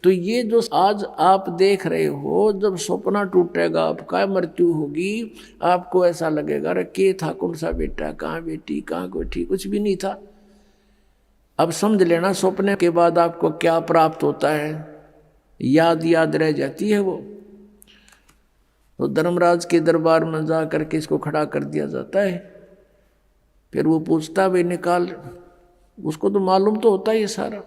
तो ये जो आज आप देख रहे हो, जब सपना टूटेगा आपका, मृत्यु होगी, आपको ऐसा लगेगा अरे के था, कौन सा बेटा, कहाँ बेटी, कहाँ कोठी, कुछ भी नहीं था। अब समझ लेना सपने के बाद आपको क्या प्राप्त होता है, याद रह जाती है वो। तो धर्मराज के दरबार में जा करके इसको खड़ा कर दिया जाता है। फिर वो पूछता भाई निकाल, उसको तो मालूम तो होता है ये सारा।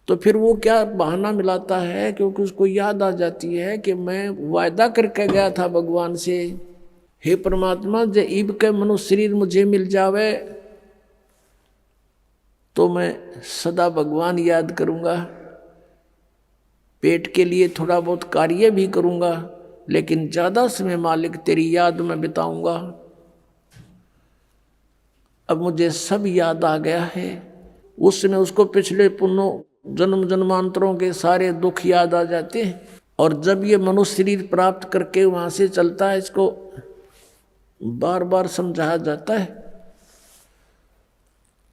तो फिर वो क्या बहाना मिलाता है, क्योंकि उसको याद आ जाती है कि मैं वायदा करके गया था भगवान से, हे परमात्मा जे इब के मनुष्य शरीर मुझे मिल जावे तो मैं सदा भगवान याद करूँगा, पेट के लिए थोड़ा बहुत कार्य भी करूँगा, लेकिन ज़्यादा समय मालिक तेरी याद में बिताऊँगा। अब मुझे सब याद आ गया है। उस समय उसको पिछले पुण्यों जन्म जन्मांतरों के सारे दुख याद आ जाते हैं, और जब ये मनुष्य शरीर प्राप्त करके वहाँ से चलता है, इसको बार बार समझाया जाता है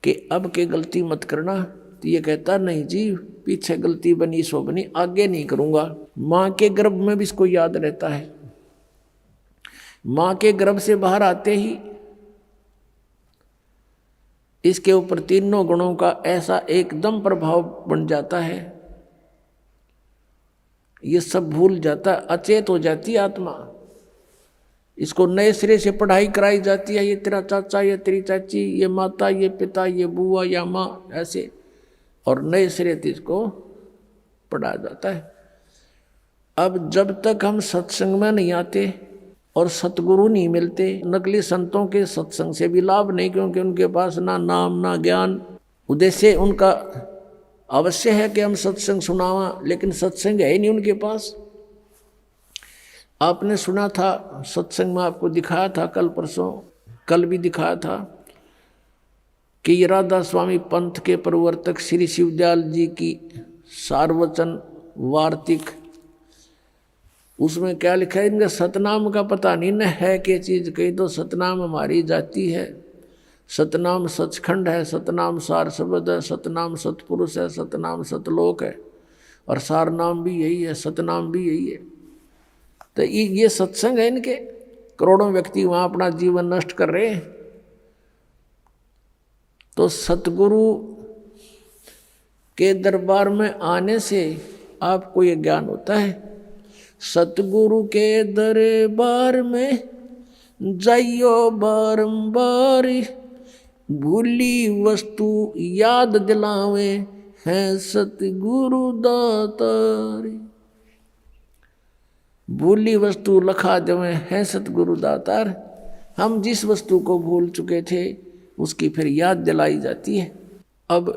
कि अब के गलती मत करना। तो ये कहता नहीं जी, पीछे गलती बनी सो बनी, आगे नहीं करूँगा। माँ के गर्भ में भी इसको याद रहता है। माँ के गर्भ से बाहर आते ही इसके ऊपर तीनों गुणों का ऐसा एकदम प्रभाव बन जाता है, ये सब भूल जाता है, अचेत हो जाती है आत्मा। इसको नए सिरे से पढ़ाई कराई जाती है, ये तेरा चाचा, ये तेरी चाची, ये माता, ये पिता, ये बुआ या माँ, ऐसे, और नए सिरे से इसको पढ़ाया जाता है। अब जब तक हम सत्संग में नहीं आते और सतगुरु नहीं मिलते, नकली संतों के सत्संग से भी लाभ नहीं, क्योंकि उनके पास ना नाम ना ज्ञान। उद्देश्य उनका अवश्य है कि हम सत्संग सुनावा, लेकिन सत्संग है ही नहीं उनके पास। आपने सुना था सत्संग में, आपको दिखाया था कल परसों, कल भी दिखाया था कि ये राधा स्वामी पंथ के प्रवर्तक श्री शिवदयाल जी की सार्वचन वार्तिक, उसमें क्या लिखा है, इनका सतनाम का पता नहीं न है क्या चीज़। कही तो सतनाम हमारी जाति है, सतनाम सचखंड है, सतनाम सार शब्द है, सतनाम सतपुरुष है, सतनाम सतलोक है, और सार नाम भी यही है, सतनाम भी यही है। तो ये सत्संग है इनके। करोड़ों व्यक्ति वहां अपना जीवन नष्ट कर रहे हैं। तो सतगुरु के दरबार में आने से आपको ये ज्ञान होता है। सतगुरु के दरबार में जाइयो बारंबार, भूली वस्तु याद दिलावे है सतगुरु दातारी। भूली वस्तु लखा देवे है सतगुरु दातार। हम जिस वस्तु को भूल चुके थे उसकी फिर याद दिलाई जाती है। अब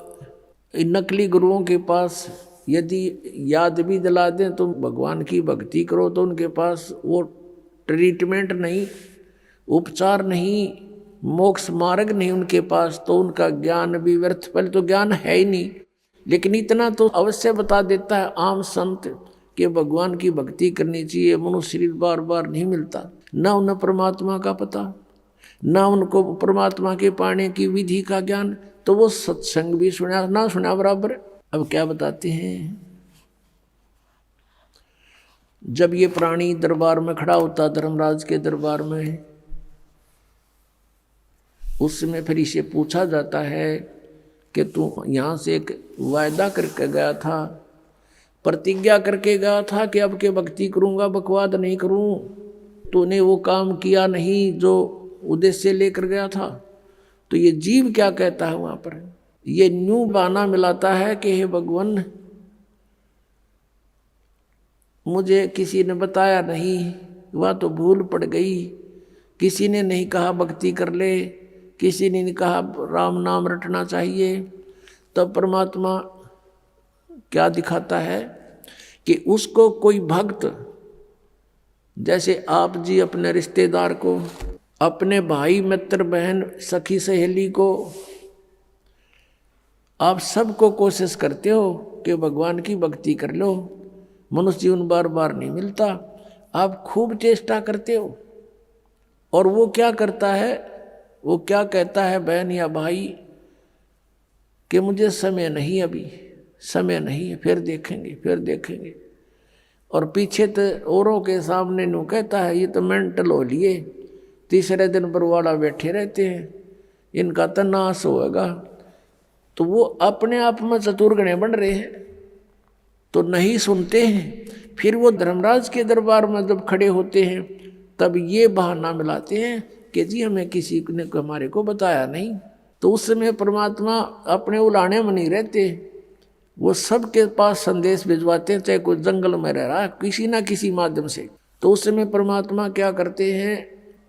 नकली गुरुओं के पास यदि याद भी दिला दें तो भगवान की भक्ति करो तो उनके पास वो ट्रीटमेंट नहीं, उपचार नहीं, मोक्ष मार्ग नहीं उनके पास, तो उनका ज्ञान भी व्यर्थ। पहले तो ज्ञान है ही नहीं, लेकिन इतना तो अवश्य बता देता है आम संत कि भगवान की भक्ति करनी चाहिए। मनुष्य शरीर बार बार नहीं मिलता, ना उन्हें परमात्मा का पता, ना उनको परमात्मा के पाने की विधि का ज्ञान, तो वो सत्संग भी सुना ना सुना बराबर। अब क्या बताते हैं, जब ये प्राणी दरबार में खड़ा होता, धर्मराज के दरबार में, उस समय फिर इसे पूछा जाता है कि तू यहाँ से एक वायदा करके गया था, प्रतिज्ञा करके गया था कि अब के भक्ति करूँगा, बकवाद नहीं करूँ, तूने वो काम किया नहीं जो उद्देश्य लेकर गया था। तो ये जीव क्या कहता है वहाँ पर, ये न्यू बहाना मिलाता है कि हे भगवान, मुझे किसी ने बताया नहीं, वह तो भूल पड़ गई, किसी ने नहीं कहा भक्ति कर ले, किसी ने नहीं कहा राम नाम रटना चाहिए। तब परमात्मा क्या दिखाता है कि उसको कोई भक्त, जैसे आप जी अपने रिश्तेदार को, अपने भाई मित्र बहन सखी सहेली को, आप सबको कोशिश करते हो कि भगवान की भक्ति कर लो, मनुष्य जीवन बार बार नहीं मिलता, आप खूब चेष्टा करते हो। और वो क्या करता है, वो क्या कहता है बहन या भाई कि मुझे समय नहीं, अभी समय नहीं है, फिर देखेंगे फिर देखेंगे। और पीछे तो औरों के सामने नु कहता है ये तो मेंटल हो लिए, तीसरे दिन बरवाड़ा बैठे रहते हैं, इनका तो नाश होगा। तो वो अपने आप में चतुर्गणे बन रहे हैं, तो नहीं सुनते हैं। फिर वो धर्मराज के दरबार में जब खड़े होते हैं तब ये बहाना मिलाते हैं कि जी हमें किसी ने हमारे को बताया नहीं। तो उस समय परमात्मा अपने उलाने में नहीं रहते, वो सबके पास संदेश भिजवाते हैं, चाहे कोई जंगल में रह रहा है किसी ना किसी माध्यम से। तो उस समय परमात्मा क्या करते हैं,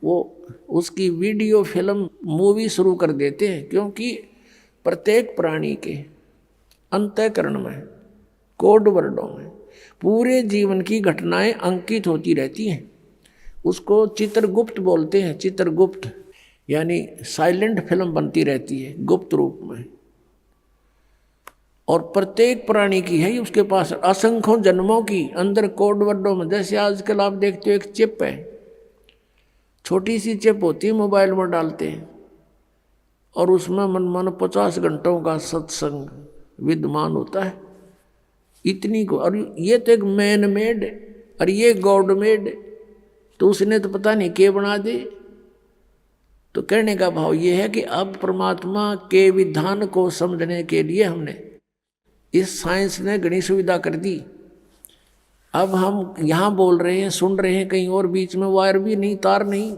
वो उसकी वीडियो फिल्म मूवी शुरू कर देते हैं। क्योंकि प्रत्येक प्राणी के अंतःकरण में, कोड वर्डों में पूरे जीवन की घटनाएं अंकित होती रहती हैं। उसको चित्रगुप्त बोलते हैं, चित्रगुप्त यानी साइलेंट फिल्म बनती रहती है गुप्त रूप में। और प्रत्येक प्राणी की है उसके पास असंख्यों जन्मों की अंदर कोड वर्डों में। जैसे आजकल आप देखते हो एक चिप है, छोटी सी चिप होती है, मोबाइल में डालते हैं और उसमें मन 50 घंटों का सत्संग विद्यमान होता है, इतनी को। और ये तो एक मैन मेड और ये गॉड मेड, तो उसने तो पता नहीं क्या बना दे। तो कहने का भाव ये है कि अब परमात्मा के विधान को समझने के लिए हमने इस साइंस ने घनी सुविधा कर दी। अब हम यहाँ बोल रहे हैं, सुन रहे हैं, कहीं और बीच में वायर भी नहीं, तार नहीं।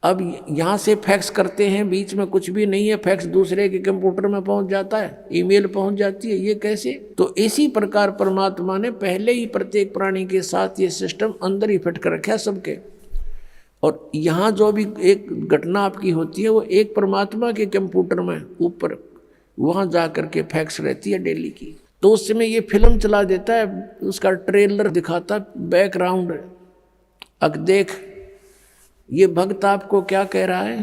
अब यहाँ से फैक्स करते हैं, बीच में कुछ भी नहीं है, फैक्स दूसरे के कंप्यूटर में पहुँच जाता है, ईमेल पहुँच जाती है। ये कैसे? तो इसी प्रकार परमात्मा ने पहले ही प्रत्येक प्राणी के साथ ये सिस्टम अंदर ही फिट कर रखा है सबके। और यहाँ जो भी एक घटना आपकी होती है वो एक परमात्मा के कंप्यूटर में ऊपर वहाँ जा कर के फैक्स रहती है डेली की। तो उस समय ये फिल्म चला देता है, उसका ट्रेलर दिखाता, बैकग्राउंड। अब देख ये भक्त आपको क्या कह रहा है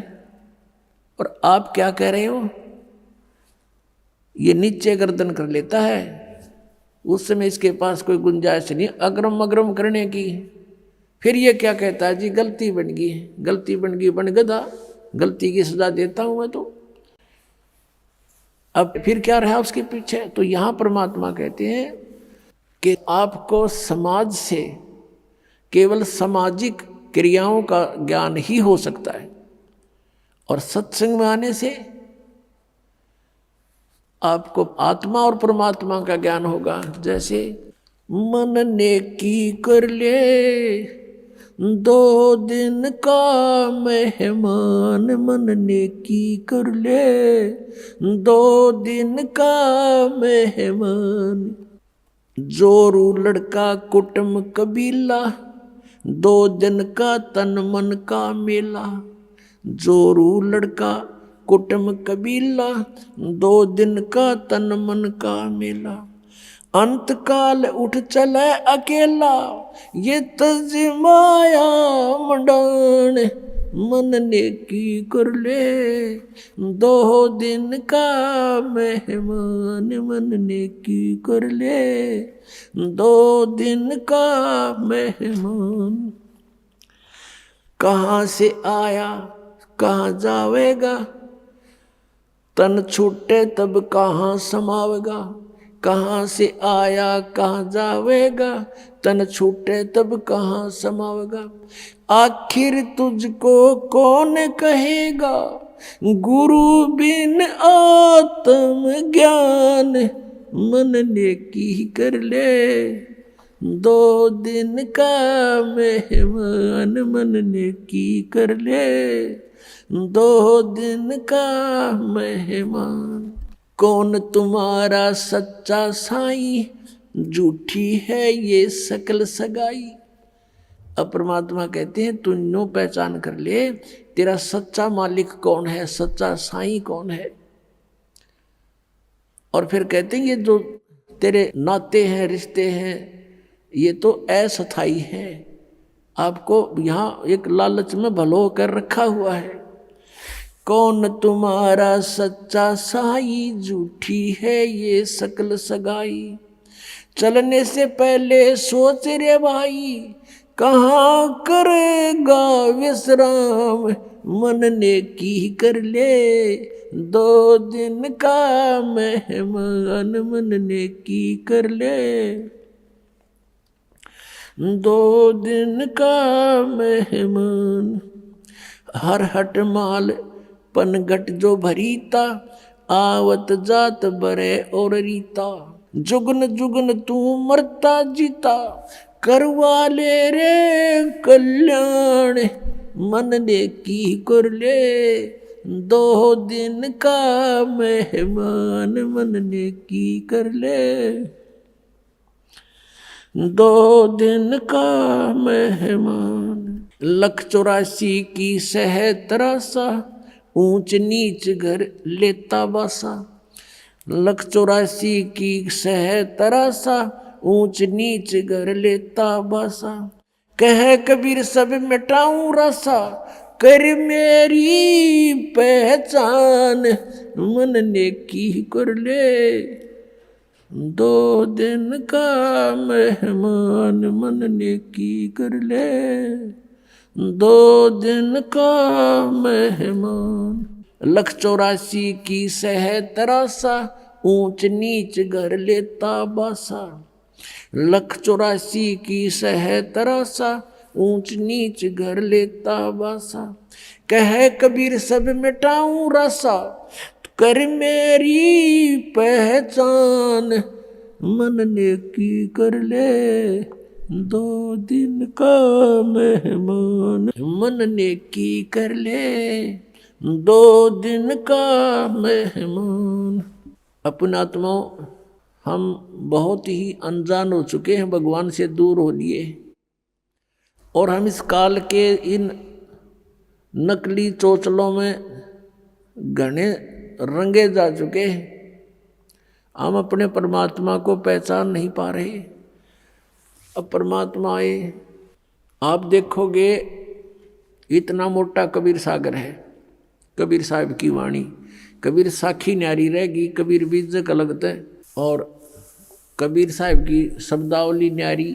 और आप क्या कह रहे हो। ये नीचे गर्दन कर लेता है। उस समय इसके पास कोई गुंजाइश नहीं अग्रम अग्रम करने की। फिर ये क्या कहता है, जी गलती बन गई, गलती बन गई, बन गधा, गलती की सजा देता हूं मैं। तो अब फिर क्या रहा उसके पीछे। तो यहाँ परमात्मा कहते हैं कि आपको समाज से केवल सामाजिक क्रियाओं का ज्ञान ही हो सकता है, और सत्संग में आने से आपको आत्मा और परमात्मा का ज्ञान होगा। जैसे मन ने की कर ले 2 दिन का मेहमान, मन ने की कर ले 2 दिन का मेहमान। जोरू लड़का कुटुम कबीला 2 दिन का तन मन का मेला। जोरू लड़का कुटुम कबीला 2 दिन का तन मन का मेला। अंत काल उठ चले अकेला ये तज माया मंडान। मन ने की कर ले 2 दिन का मेहमान, मन ने की कर ले 2 दिन का मेहमान। कहाँ से आया कहाँ जावेगा, तन छूटे तब कहाँ समावेगा। कहाँ से आया कहाँ जावेगा, तन छूटे तब कहाँ समावेगा। आखिर तुझको कौन कहेगा, गुरु बिन आत्म ज्ञान। मन ने की कर ले 2 दिन का मेहमान, मन ने की कर ले 2 दिन का मेहमान। कौन तुम्हारा सच्चा साईं, झूठी है ये सकल सगाई। अब परमात्मा कहते हैं तू नो पहचान कर ले तेरा सच्चा मालिक कौन है, सच्चा साईं कौन है। और फिर कहते हैं ये जो तेरे नाते हैं, रिश्ते हैं, ये तो अस्थाई हैं। आपको यहाँ एक लालच में भलो कर रखा हुआ है। कौन तुम्हारा सच्चा साई, झूठी है ये सकल सगाई। चलने से पहले सोच रे भाई, कहाँ करेगा विश्राम। मन ने की कर ले 2 दिन का मेहमान, मन ने की कर ले 2 दिन का मेहमान। हर हट माल पनघट जो भरीता, आवत जात बरे और रीता। जुगन जुगन तू मरता जीता, करवा ले रे कल्याण। मन ने की कर ले 2 दिन का मेहमान, मन ने की कर ले 2 दिन का मेहमान। 184 की सह तरासा, ऊंच नीच घर लेता बासा। 184 की सह तरासा, ऊंच नीच घर लेता बासा। कह कबीर सब मिटाऊं रासा, कर मेरी पहचान। मन ने की कर ले 2 दिन का मेहमान, मन ने की कर ले 2 दिन का मेहमान। 184 की सह तरासा, ऊंच नीच घर लेता बासा। 184 की सह तरासा, ऊंच नीच घर लेता बासा। कह कबीर सब मिटाऊं रासा, कर मेरी पहचान। मन ने की कर ले 2 दिन का मेहमान, मन ने की कर ले 2 दिन का मेहमान। अपना आत्माओं, हम बहुत ही अनजान हो चुके हैं, भगवान से दूर हो लिए, और हम इस काल के इन नकली चोचलों में घने रंगे जा चुके हैं। हम अपने परमात्मा को पहचान नहीं पा रहे। अब परमात्मा आए, आप देखोगे इतना मोटा कबीर सागर है। कबीर साहब की वाणी, कबीर साखी न्यारी रहेगी, कबीर बीजक अलगत है, और कबीर साहब की शब्दावली न्यारी।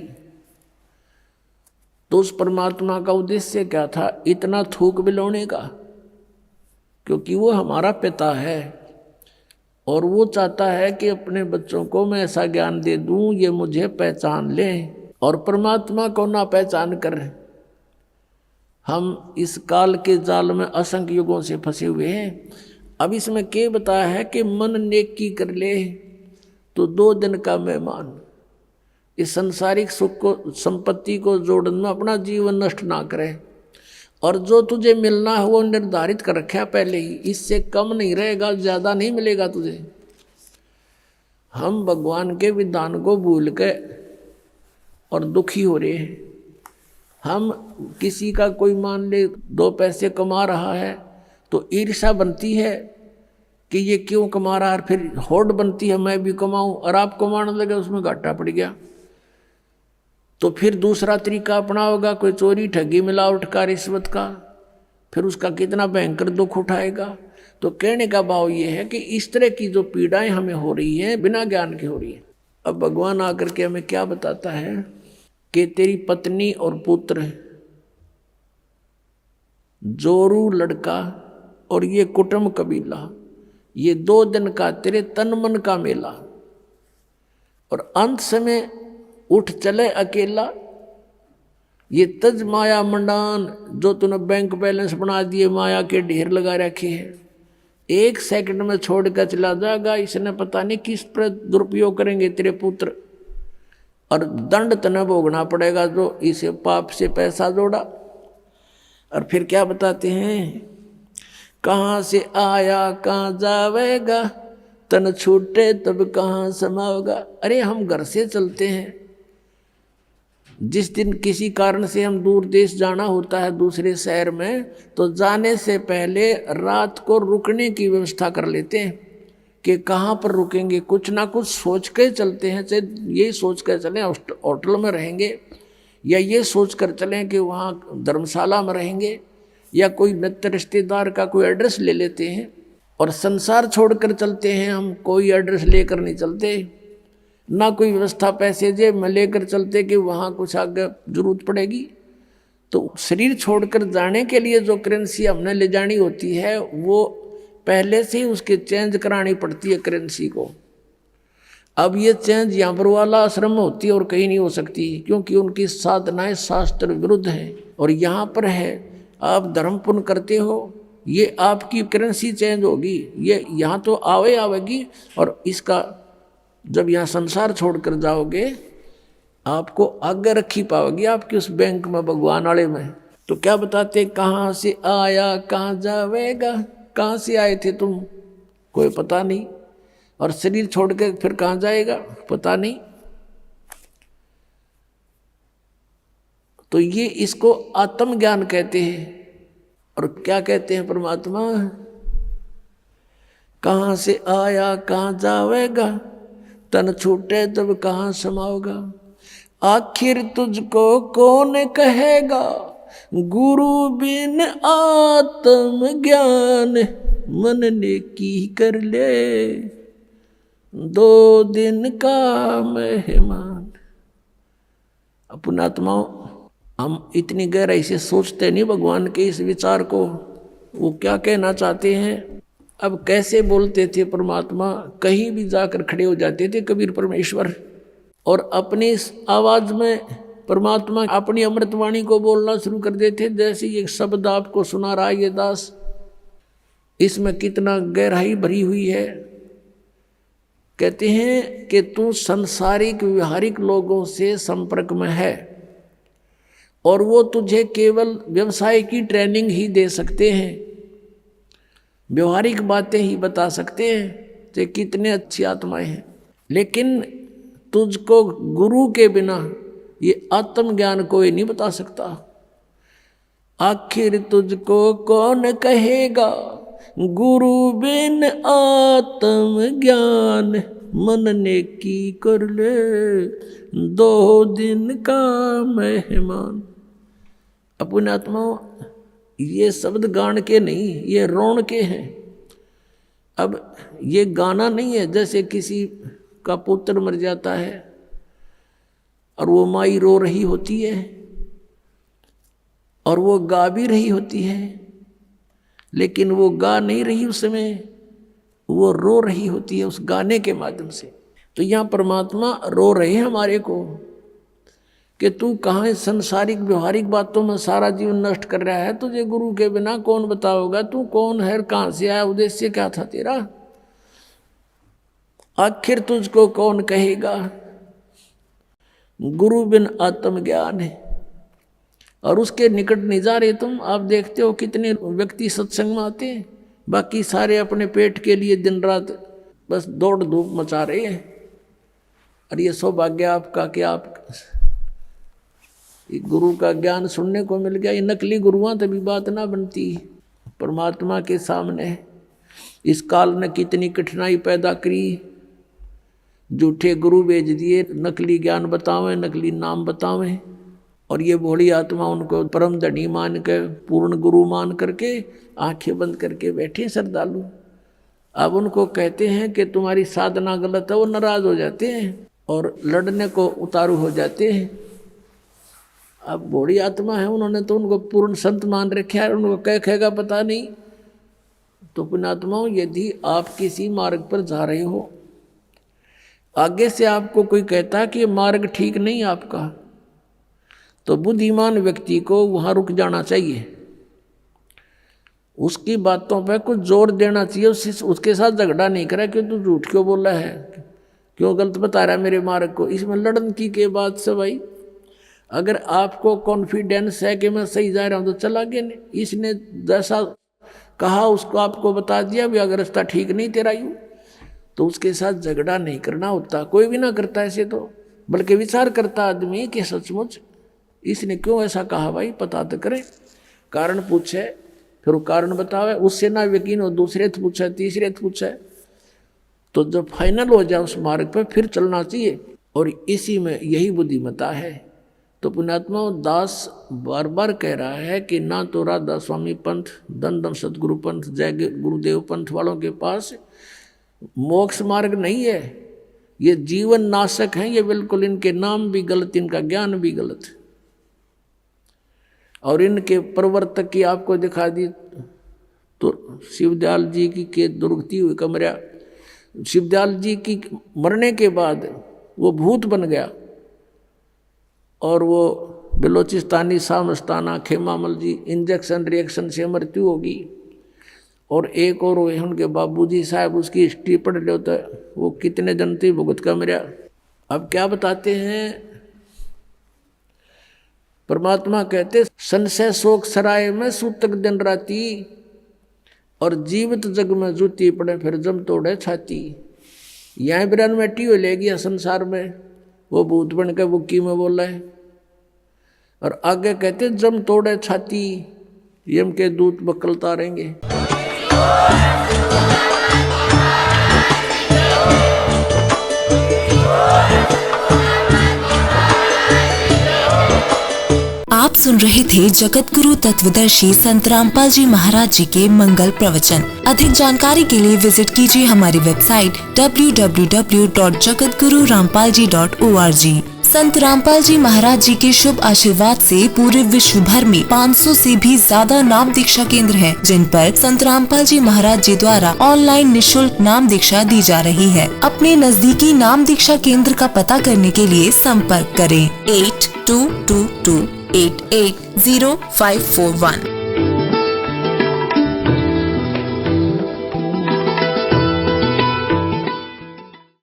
तो उस परमात्मा का उद्देश्य क्या था इतना थूक बिलोने का? क्योंकि वो हमारा पिता है। और वो चाहता है कि अपने बच्चों को मैं ऐसा ज्ञान दे दूं ये मुझे पहचान लें, और परमात्मा को ना पहचान कर हम इस काल के जाल में असंख्य युगों से फंसे हुए हैं। अब इसमें क्या बताया है कि मन नेकी कर ले तो 2 दिन का मेहमान। इस संसारिक सुख को, संपत्ति को जोड़ने में अपना जीवन नष्ट ना करे, और जो तुझे मिलना है वो निर्धारित कर रखा पहले ही, इससे कम नहीं रहेगा, ज़्यादा नहीं मिलेगा तुझे। हम भगवान के विधान को भूल के और दुखी हो रहे हैं। हम किसी का कोई मान ले 2 पैसे कमा रहा है तो ईर्ष्या बनती है कि ये क्यों कमा रहा है, फिर होड़ बनती है मैं भी कमाऊं, और आप कमाने लगे उसमें घाटा पड़ गया तो फिर दूसरा तरीका अपनाओगा, कोई चोरी ठगी मिलावट का रिश्वत का, फिर उसका कितना भयंकर दुख उठाएगा। तो कहने का भाव ये है कि इस तरह की जो पीड़ाएं हमें हो रही हैं बिना ज्ञान के हो रही है। अब भगवान आकर के हमें क्या बताता है कि तेरी पत्नी और पुत्र, जोरू लड़का और ये कुटुंब कबीला, ये 2 दिन का तेरे तन मन का मेला, और अंत समय उठ चले अकेला। ये तज माया मंडान जो तूने बैंक बैलेंस बना दिए, माया के ढेर लगा रखे हैं, 1 सेकंड में छोड़ कर चला जाएगा। इसने पता नहीं किस पर दुरुपयोग करेंगे तेरे पुत्र, और दंड तने भोगना पड़ेगा जो इसे पाप से पैसा जोड़ा। और फिर क्या बताते हैं, कहाँ से आया कहाँ जावेगा, तन छूटे तब कहाँ समाओगा। अरे हम घर से चलते हैं, जिस दिन किसी कारण से हम दूर देश जाना होता है दूसरे शहर में, तो जाने से पहले रात को रुकने की व्यवस्था कर लेते हैं कि कहाँ पर रुकेंगे, कुछ ना कुछ सोच के चलते हैं। चाहे ये सोच कर चलें होटल में रहेंगे, या ये सोच कर चलें कि वहाँ धर्मशाला में रहेंगे, या कोई मित्र रिश्तेदार का कोई एड्रेस ले लेते हैं। और संसार छोड़कर चलते हैं हम, कोई एड्रेस लेकर नहीं चलते, ना कोई व्यवस्था पैसे जेब में लेकर चलते कि वहाँ कुछ आगे जरूरत पड़ेगी। तो शरीर छोड़कर जाने के लिए जो करेंसी हमने ले जानी होती है वो पहले से ही उसके चेंज करानी पड़ती है करेंसी को। अब ये चेंज यहाँ पर वाला आश्रम में होती है और कहीं नहीं हो सकती, क्योंकि उनकी साधनाएं शास्त्र विरुद्ध हैं। और यहाँ पर है आप धर्म पुण्य करते हो, ये आपकी करेंसी चेंज होगी, ये यहाँ तो आवेगी, और इसका जब यहाँ संसार छोड़कर जाओगे आपको आगे रखी पाओगी आपकी उस बैंक में, भगवान वाले में। तो क्या बताते, कहाँ से आया कहाँ जावेगा, कहाँ से आए थे तुम कोई पता नहीं, और शरीर छोड़ के फिर कहाँ जाएगा पता नहीं। तो ये इसको आत्मज्ञान कहते हैं। और क्या कहते हैं परमात्मा, कहाँ से आया कहाँ जावेगा, तन छूटे तब कहाँ समाओगा। आखिर तुझको कौन कहेगा, गुरु बिन आत्म ज्ञान, मन ने की कर ले 2 दिन का मेहमान। अपना आत्माओं, हम इतनी गहराई से सोचते नहीं भगवान के इस विचार को, वो क्या कहना चाहते हैं। अब कैसे बोलते थे परमात्मा, कहीं भी जाकर खड़े हो जाते थे कबीर परमेश्वर, और अपनी इस आवाज़ में परमात्मा अपनी अमृतवाणी को बोलना शुरू कर देते। जैसे ये शब्द आपको सुना रहा है ये दास, इसमें कितना गहराई भरी हुई है। कहते हैं कि तू संसारिक व्यवहारिक लोगों से संपर्क में है, और वो तुझे केवल व्यवसाय की ट्रेनिंग ही दे सकते हैं, व्यवहारिक बातें ही बता सकते हैं कि कितने अच्छी आत्माएं हैं। लेकिन तुझको गुरु के बिना ये आत्मज्ञान कोई नहीं बता सकता। आखिर तुझको कौन कहेगा, गुरु बिन आत्मज्ञान, मन ने की कर ले 2 दिन का मेहमान। अपने आत्माओं, ये शब्द गान के नहीं, ये रोण के हैं। अब ये गाना नहीं है, जैसे किसी का पुत्र मर जाता है और वो माई रो रही होती है और वो गा भी रही होती है, लेकिन वो गा नहीं रही उस समय, वो रो रही होती है उस गाने के माध्यम से। तो यहाँ परमात्मा रो रहे हैं हमारे को कि तू कहाँ इस संसारिक व्यवहारिक बातों में सारा जीवन नष्ट कर रहा है, तुझे गुरु के बिना कौन बताओगा, तू कौन है, कहाँ से आया, उद्देश्य क्या था तेरा, आखिर तुझको कौन कहेगा। गुरु बिन आत्मज्ञान है, और उसके निकट नहीं जा रहे तुम। आप देखते हो कितने व्यक्ति सत्संग में आते हैं, बाकी सारे अपने पेट के लिए दिन रात बस दौड़ धूप मचा रहे हैं। और ये सौभाग्य आपका कि आप गुरु का ज्ञान सुनने को मिल गया। ये नकली गुरुआं तभी बात ना बनती परमात्मा के सामने। इस काल ने कितनी कठिनाई पैदा करी, झूठे गुरु भेज दिए, नकली ज्ञान बतावें, नकली नाम बतावें, और ये भोली आत्मा उनको परम धनी मान के, पूर्ण गुरु मान करके आंखें बंद करके बैठे श्रद्धालु। अब उनको कहते हैं कि तुम्हारी साधना गलत है, वो नाराज हो जाते हैं और लड़ने को उतारू हो जाते हैं। अब भोली आत्मा है, उन्होंने तो उनको पूर्ण संत मान रखा है, उनको क्या कहेगा पता नहीं। तो पुण्यात्माओं, यदि आप किसी मार्ग पर जा रहे हो, आगे से आपको कोई कहता है कि मार्ग ठीक नहीं आपका, तो बुद्धिमान व्यक्ति को वहाँ रुक जाना चाहिए, उसकी बातों पर कुछ जोर देना चाहिए, उसके साथ झगड़ा नहीं करा कि तू झूठ क्यों बोला है, क्यों गलत बता रहा है मेरे मार्ग को। इसमें लड़न की के बात से भाई, अगर आपको कॉन्फिडेंस है कि मैं सही जा रहा हूँ तो चला गया, नहीं इसने जैसा कहा उसको आपको बता दिया भी अगर रास्ता ठीक नहीं तेरा यूँ, तो उसके साथ झगड़ा नहीं करना होता। कोई भी ना करता ऐसे तो, बल्कि विचार करता आदमी कि सचमुच इसने क्यों ऐसा कहा, भाई पता तो करे, कारण पूछे, फिर वो कारण बतावे, उससे ना यकीन हो दूसरे से पूछे, तीसरे से पूछे, तो जब फाइनल हो जाए उस मार्ग पर फिर चलना चाहिए। और इसी में यही बुद्धिमता है। तो पुण्यात्मा दास बार बार कह रहा है कि ना तो राधा स्वामी पंथ, दन दन सतगुरु पंथ, जय गुरुदेव पंथ वालों के पास मोक्ष मार्ग नहीं है, ये जीवन नाशक हैं, ये बिल्कुल इनके नाम भी गलत, इनका ज्ञान भी गलत, और इनके प्रवर्तक की आपको दिखा दी तो शिवदयाल जी की के दुर्गति हुई कमरा, शिवदयाल जी की मरने के बाद वो भूत बन गया, और वो बलोचिस्तानी सामस्ताना खेमामल जी इंजेक्शन रिएक्शन से मृत्यु होगी। और एक और उनके बाबूजी साहब, उसकी हिस्ट्री पढ़ लो तो वो कितने जन थे भुगत का मरा। अब क्या बताते हैं परमात्मा, कहते संशय शोक सराय में सूतक दिन राती, और जीवित जग में जूती पड़े फिर जम तोड़े छाती। यहाँ बिरान मैटी हो ले गया संसार में, वो भूत बन के बुक्की में बोला है। और आगे कहते जम तोड़े छाती, यम के दूत बकल तारेंगे। आप सुन रहे थे जगत गुरु तत्वदर्शी संत रामपाल जी महाराज जी के मंगल प्रवचन। अधिक जानकारी के लिए विजिट कीजिए हमारी वेबसाइट www.jagatgururampalji.org। संत रामपाल जी महाराज जी के शुभ आशीर्वाद से पूरे विश्व भर में 500 से भी ज्यादा नाम दीक्षा केंद्र हैं, जिन पर संत रामपाल जी महाराज जी द्वारा ऑनलाइन निशुल्क नाम दीक्षा दी जा रही है। अपने नजदीकी नाम दीक्षा केंद्र का पता करने के लिए संपर्क करें 8222880541।